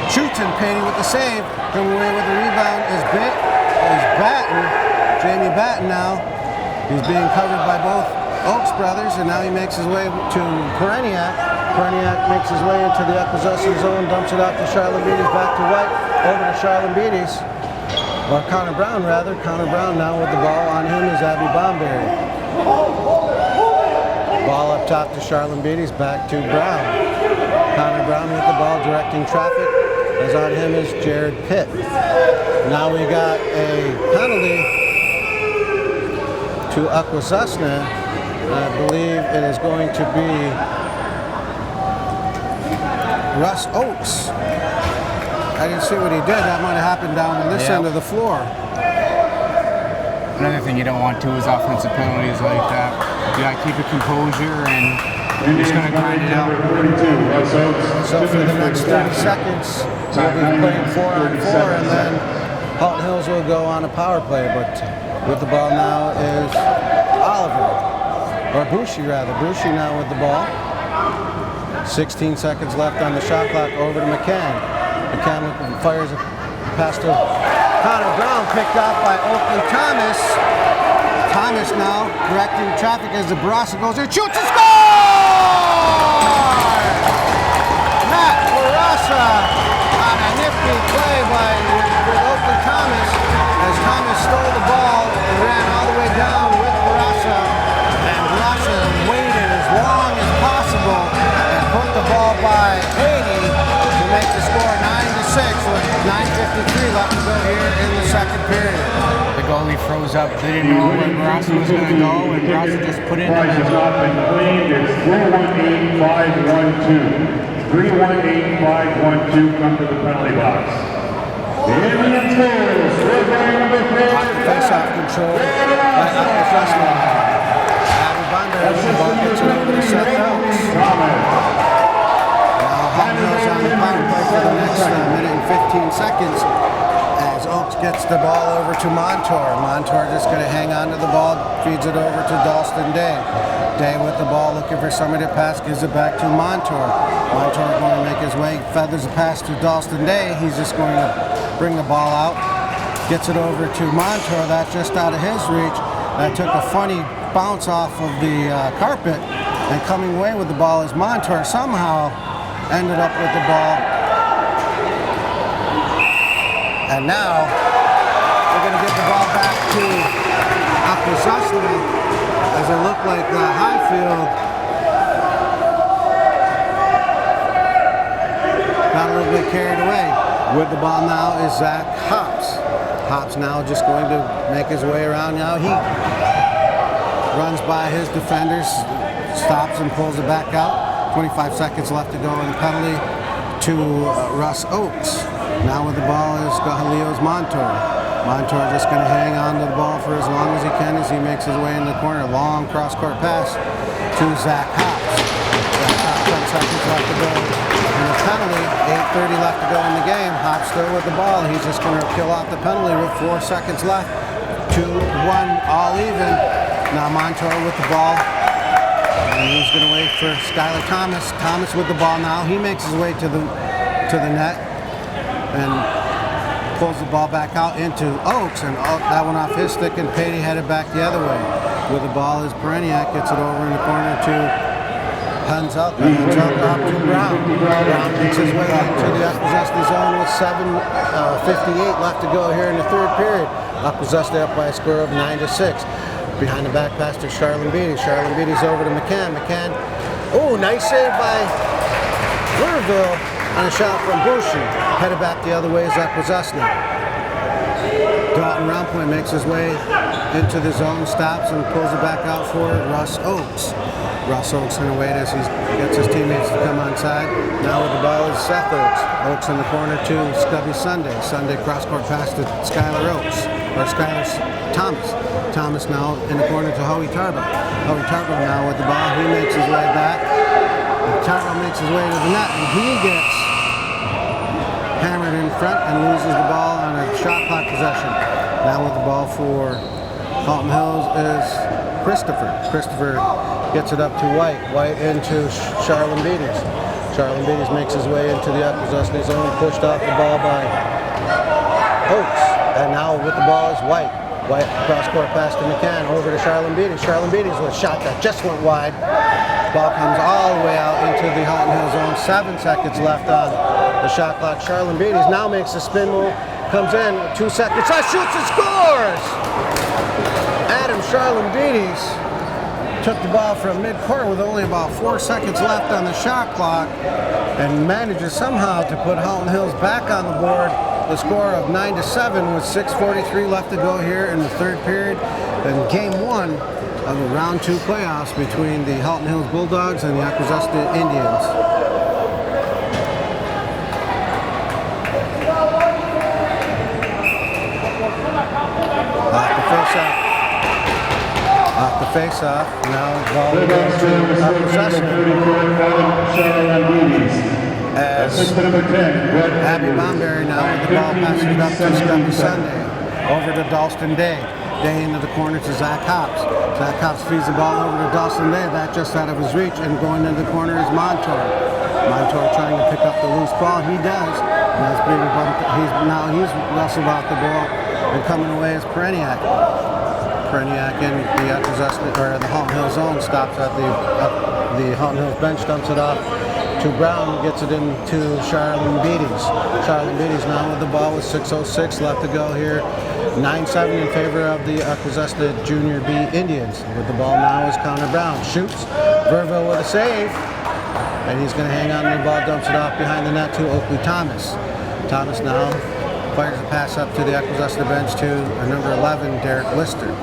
shoots, and Patey with the save. Coming away with the rebound is Batten. Jamie Batten now. He's being covered by both Oaks brothers, and now he makes his way to Koreniak. Koreniak makes his way into the Akwesasne zone, dumps it out to Charlotte Beatties, back to White, over to Charlotte Beatties. Or Connor Brown, rather. Connor Brown now with the ball on him is Abby Bomberry. Ball up top to Charlotte Beatties, back to Brown. Connor Brown with the ball directing traffic. As on him is Jared Pitt. Now we got a penalty to Akwesasne. I believe it is going to be Russ Oaks. I didn't see what he did. That might have happened down on this end of the floor. Another thing you don't want to is offensive penalties like that. You gotta keep your composure and just gonna grind it out. So for the next 30 seconds, we'll be playing 4-on-4, and then Halton Hills will go on a power play. But with the ball now is Oliver, or Bushi rather. Bushi now with the ball. 16 seconds left on the shot clock. Over to McCann. McCann fires a pass to Connor Brown, picked off by Oakley Thomas. Thomas now directing traffic as the Barassa goes there, shoots and scores! Matt Barassa on a nifty play with Oakley Thomas, as Thomas stole the ball and ran all the way down with Barassa, and Barassa waited as long as possible and put the ball by 80 to make the score 9-6 with 9:53 left to go here in the second period. The goalie froze up. They didn't know where Barassa was going to go, and Barassa just put it in. Flag has not been cleaned. It's 3-1-8-5-1-2. 3-1-8-5-1-2 come to the penalty box. The Indian Bulls, red line number 4. Face-off control by Akwesasne. Abby Bonder with the ball gets it over to Seth Oaks. Now Halton Hills on the power play for the next minute and 15 seconds. As Oaks gets the ball over to Montour. Montour just going to hang on to the ball, feeds it over to Dalston Day. Day with the ball, looking for somebody to pass, gives it back to Montour. Montour going to make his way, feathers the pass to Dalston Day. He's just going to bring the ball out, gets it over to Montour. That's just out of his reach. That took a funny bounce off of the carpet, and coming away with the ball is Montour. Somehow ended up with the ball. And now we're going to get the ball back to Akwesasne, as it looked like Highfield got a little bit carried away. With the ball now is Zach Hops. Hops now just going to make his way around. Now he runs by his defenders, stops and pulls it back out. 25 seconds left to go in the penalty to Russ Oates. Now with the ball is Gahaleo's Montour. Montour just going to hang on to the ball for as long as he can as he makes his way in the corner. Long cross-court pass to Zach Hops. Zach Hops, 10 seconds left to go in the penalty. 8:30 left to go in the game. Hops still with the ball. He's just going to kill off the penalty with 4 seconds left. 2-1, all even. Now Montour with the ball. And he's going to wait for Skylar Thomas. Thomas with the ball now. He makes his way to the net and pulls the ball back out into Oaks, and that went off his stick, and Patey headed back the other way. With the ball is Pereniak, gets it over in the corner to Hans up to Brown. Brown makes his way into the Akwesasne zone with 7:58 left to go here in the third period. Akwesasne up by a score of 9-6. Behind the back pass to Charlene Beatty. Charlene Beatty's over to McCann. McCann, oh, nice save by Louisville on a shot from Bushi. Headed back the other way is Akwesasne. Dalton Roundpoint makes his way into the zone, stops and pulls it back out for Russ Oates. Russ Oates going to wait as he gets his teammates to come onside. Now with the ball is Seth Oates. Oates in the corner to Scubby Sunday. Sunday cross-court pass to Skylar Oates, or Skylar Thomas. Thomas now in the corner to Howie Tarbo. Howie Tarbo now with the ball. He makes his way back. Tarbo makes his way to the net, and he gets hammered in front and loses the ball on a shot clock possession. Now with the ball for Halton Hills is Christopher. Christopher gets it up to White. White into Charlene Beatties. Charlene Beatties makes his way into the Akwesasne zone, pushed off the ball by Oates. And now with the ball is White. White cross-court pass to McCann, over to Charlene Beatties. Charlene Beatties with a shot that just went wide. Ball comes all the way out into the Halton Hills zone. 7 seconds left on the shot clock. Charlene Beatties now makes a spin move, comes in, 2 seconds, shoots and scores! Charlene Beatties took the ball from mid-court with only about 4 seconds left on the shot clock and manages somehow to put Halton Hills back on the board. The score of 9-7 with 6:43 left to go here in the third period. And game 1 of the round 2 playoffs between the Halton Hills Bulldogs and the Akwesasne Indians. Off the face-off. Now ball goes Bulldogs to number 34, as assistant number 10, Brett Abby Bomberry now with the ball passes it up to Scubby Sunday. Over to Dalston Day. Day into the corner to Zach Hops. Zach Hops feeds the ball over to Dalston Day. That just out of his reach, and going into the corner is Montour. Montour trying to pick up the loose ball. He does. That's being bumped. He's wrestled off the ball, and coming away is Pereniak. Pereniak in the Akwesasne, or the Halton Hills zone, stops at the Halton Hills bench, dumps it off to Brown, gets it into Charlene Beatties. Charlene Beatties now with the ball with 6:06 left to go here. 9-7 in favor of the Akwesasne Junior B Indians. With the ball now is Connor Brown. Shoots. Verville with a save. And he's going to hang on to the ball, dumps it off behind the net to Oakley Thomas. Thomas now fires a pass up to the Akwesasne bench to number 11, Derek Lister.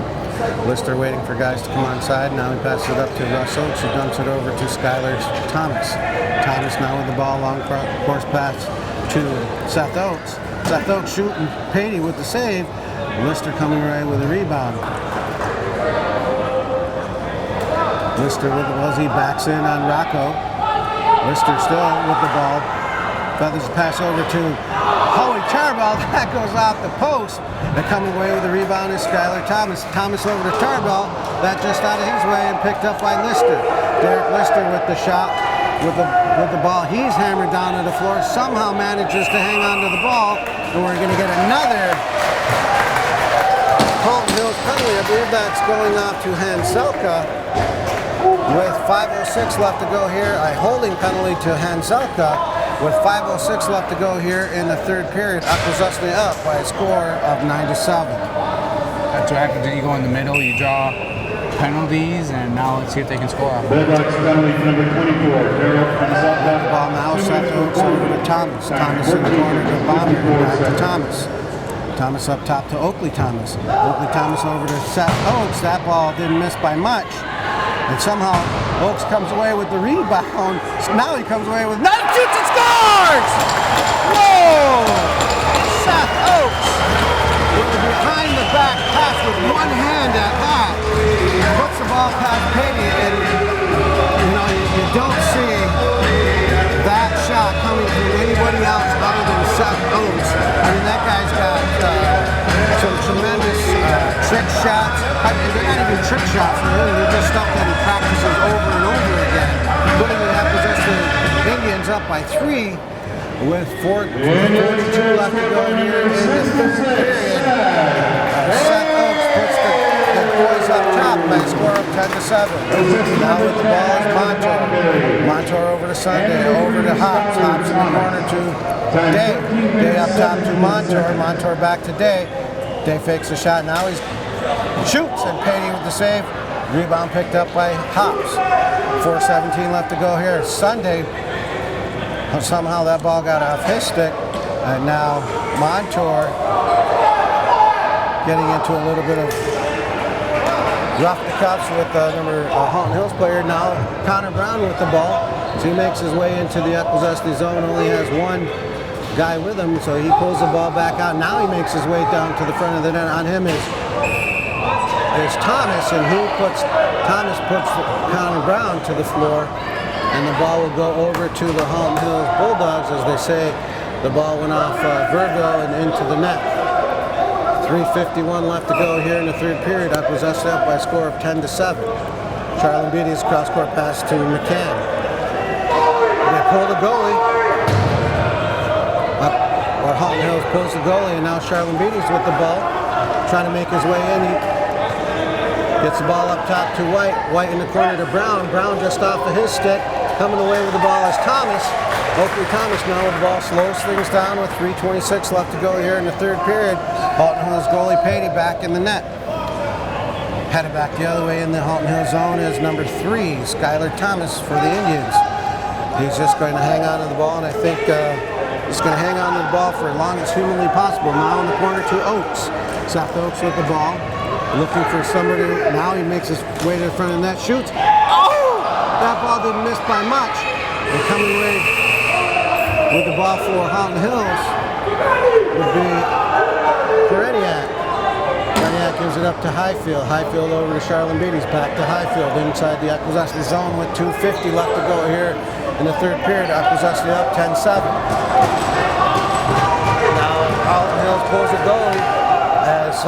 Lister waiting for guys to come onside. Now he passes it up to Russ Oakes, who dumps it over to Skylar Thomas. Thomas now with the ball, long course pass to Seth Oakes. Seth Oakes shooting, Patey with the save. Lister coming right with a rebound. Lister with the ball, he backs in on Rocco. Lister still with the ball. Feathers pass over to Howie Tarbell. That goes off the post. And coming away with the rebound is Skylar Thomas. Thomas over to Tarbell. That just out of his way and picked up by Lister. Derek Lister with the shot. With the ball, he's hammered down to the floor. Somehow manages to hang on to the ball. And we're going to get another Halton Hills penalty. I believe that's going off to Hanselka. With 5:06 left to go here, a holding penalty to Hanselka. With 5:06 left to go here in the third period, Akwesasne up by a score of 9-7. That's what happens when you go in the middle, you draw penalties, and now let's see if they can score off. Bulldogs penalty number 24, Daryl Hanselka. The ball now Seth Oakes over to Thomas. Thomas in the corner to Bomber, back to Thomas. Thomas up top to Oakley Thomas. Oakley Thomas over to Seth Oakes. That ball didn't miss by much. And somehow Oakes comes away with the rebound. Now he comes away with another, shoots and scores! Whoa! Seth Oakes with a behind the back pass with one hand at that. Puts the ball past Patey, and you don't see that shot coming from anybody else other than Seth Oakes. I mean, that guy's got some tremendous trick shots. I mean, they're not even trick shots for him. They're just stuff that he practices over and over again. Putting the Akwesasne Indians up by 3 with 42 left to go here in the third period. Seth Oakes puts the boys up top by a score of 10-7. Now with the ball is Montour. Montour over to Sunday, over to Hops. Hops in the corner to Day. Day up top to Montour. Montour back to Day. Day fakes the shot. Now he shoots, and Patey with the save. Rebound picked up by Hops. 4:17 left to go here. Sunday, somehow that ball got off his stick. And now Montour getting into a little bit of rough the cuffs with number Halton Hills player. Now Connor Brown with the ball. So he makes his way into the Akwesasne zone. Only has one guy with him, so he pulls the ball back out. Now he makes his way down to the front of the net. On him is Thomas, and Thomas puts Connor Brown to the floor, and the ball will go over to the Halton Hills Bulldogs. As they say, the ball went off Verville and into the net. 3:51 left to go here in the third period. Akwesasne up by a score of 10-7. Charlene Beatty's cross-court pass to McCann. They pull the goalie. Or Halton Hills pulls the goalie, and now Charlene Beatty's with the ball, trying to make his way in. He gets the ball up top to White. White in the corner to Brown. Brown just off of his stick. Coming away with the ball is Thomas. Oakley Thomas now with the ball, slows things down with 3:26 left to go here in the third period. Halton Hills goalie Patey back in the net. Headed back the other way in the Halton Hills zone is number 3, Skylar Thomas for the Indians. He's just going to hang on to the ball, and I think he's going to hang on to the ball for as long as humanly possible. Now in the corner to Oakes. Seth Oakes with the ball, looking for somebody. Now he makes his way to the front of the net, shoots. Oh! That ball didn't miss by much. And coming away with the ball for Halton Hills would be Pereniak. Pereniak back, gives it up to Highfield. Highfield over to Charlotte Beatties, back to Highfield inside the Akwesasne zone with 2:50 left to go here in the third period. Akwesasne up 10-7. Now Halton Hills pulls a goalie as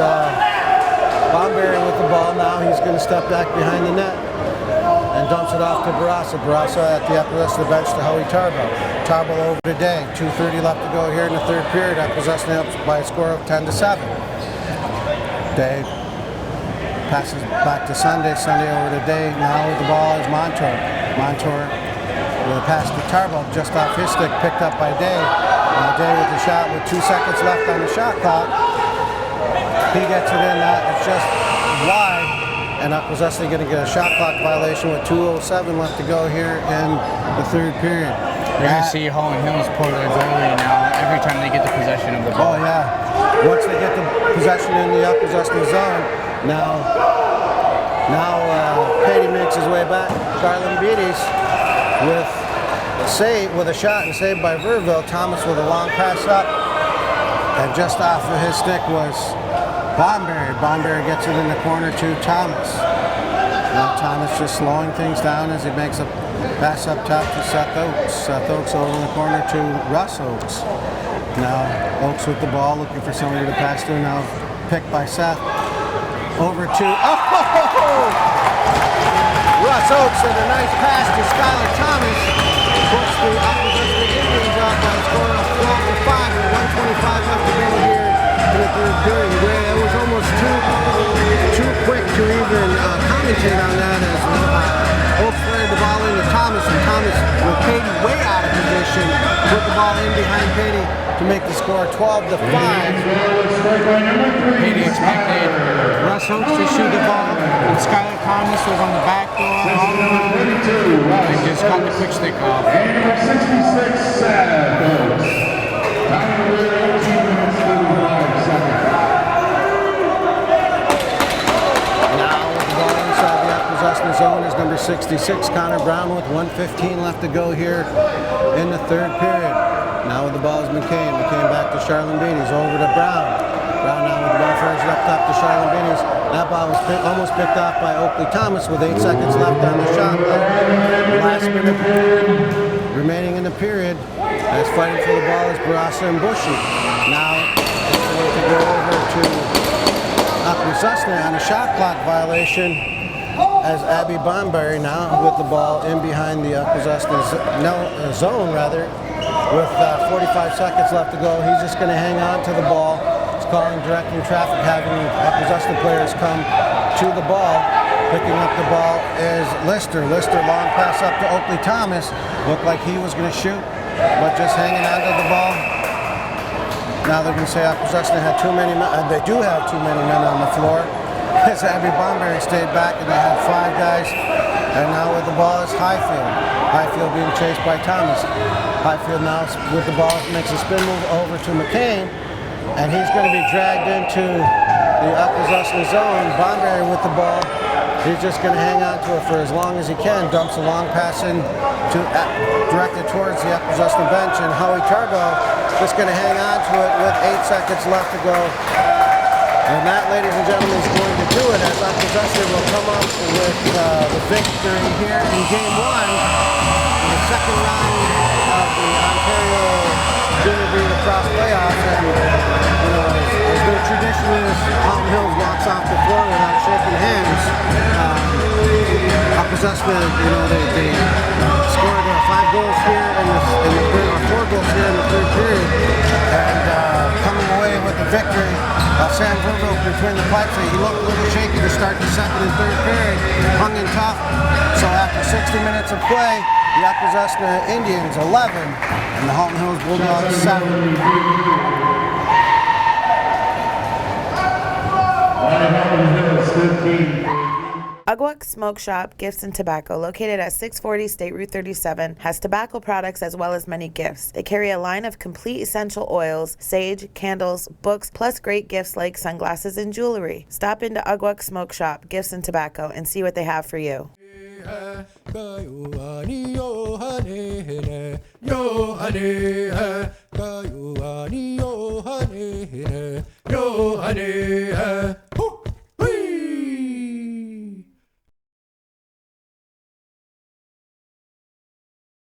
Bomberry with the ball. Now he's going to step back behind the net and dumps it off to Barassa. Barassa at the Akwesasne bench to Howie Tarbo. Tarbo over to Day. 2:30 left to go here in the third period. Akwesasne up by a score of 10-7. Day passes back to Sunday. Sunday over to Day. Now with the ball is Montour. Montour with a pass to Tarbo just off his stick, picked up by Day. Now Day with the shot with 2 seconds left on the shot clock. He gets it in. It's just wide. And Akwesasne going to get a shot clock violation with 2:07 left to go here in the third period. You're going to see Halton Hills pull their goalie now every time they get the possession of the ball. Oh, yeah. Once they get the possession in the Akwesasne zone, now Patey makes his way back. Charlene Beatties with a shot and saved by Verville. Thomas with a long pass up. And just off of his stick was Bomberry. Bomberry gets it in the corner to Thomas. Now Thomas just slowing things down as he makes a pass up top to Seth Oakes. Seth Oakes over in the corner to Russ Oakes. Now Oakes with the ball, looking for somebody to pass to. Now picked by Seth. Over to Russ Oakes and a nice pass to Skylar Thomas. Puts the Akwesasne Indians up by a score of 12-5 with 1:25 left to go here in the third period. It was almost too quick to even commentate on that as Oakes flared the ball into Thomas, and Thomas with Patey way out of position put the ball in behind Patey to make the score 12-5. Patey expected Russ Oakes to shoot the ball, and Skylar Thomas was on the back door all alone and just got the quick stick off. And number 66, Seth Oakes. Time of the 18 minutes, 35 seconds. Akwesasne zone is number 66, Connor Brown with 1:15 left to go here in the third period. Now with the ball is McCain. McCain back to Charlene Beatties, over to Brown. Brown now with the ball first up top to Charlene Beatties. That ball was almost picked off by Oakley Thomas with 8 seconds left on the shot clock. Last minute remaining in the period. As fighting for the ball is Barassa and Bushy. Now to go over to Akwesasne on a shot clock violation, as Abby Bomberry now with the ball in behind the Akwesasne zone with 45 seconds left to go. He's just going to hang on to the ball. He's calling directing traffic, having Akwesasne players come to the ball. Picking up the ball is Lister. Lister long pass up to Oakley Thomas. Looked like he was going to shoot, but just hanging on to the ball. Now they're going to say Akwesasne had too many men. They do have too many men on the floor. As Abby Bomberry stayed back and they had 5 guys. And now with the ball is Highfield. Highfield being chased by Thomas. Highfield now with the ball makes a spin move over to McCain. And he's going to be dragged into the Akwesasne zone. Bomberry with the ball. He's just going to hang on to it for as long as he can. Dumps a long pass in directed towards the Akwesasne bench. And Howie Tarbo just going to hang on to it with 8 seconds left to go. And that, ladies and gentlemen, is going to do it as Akwesasne will come up with the victory here in Game 1 in the second round of the Ontario Junior B Lacrosse Playoffs. And, as their tradition is, Halton Hills walks off the floor without shaking hands. Akwesasne, they scored 5 goals here in the third, or 4 goals here in the third period. And coming away with the victory. Sam Verville between the pipes. He looked a little shaky to start the second and third period. Hung in tough. So after 60 minutes of play, the Akwesasne Indians 11 and the Halton Hills Bulldogs 7. Ugwuck Smoke Shop Gifts and Tobacco, located at 640 State Route 37, has tobacco products as well as many gifts. They carry a line of complete essential oils, sage, candles, books, plus great gifts like sunglasses and jewelry. Stop into Ugwuck Smoke Shop Gifts and Tobacco and see what they have for you.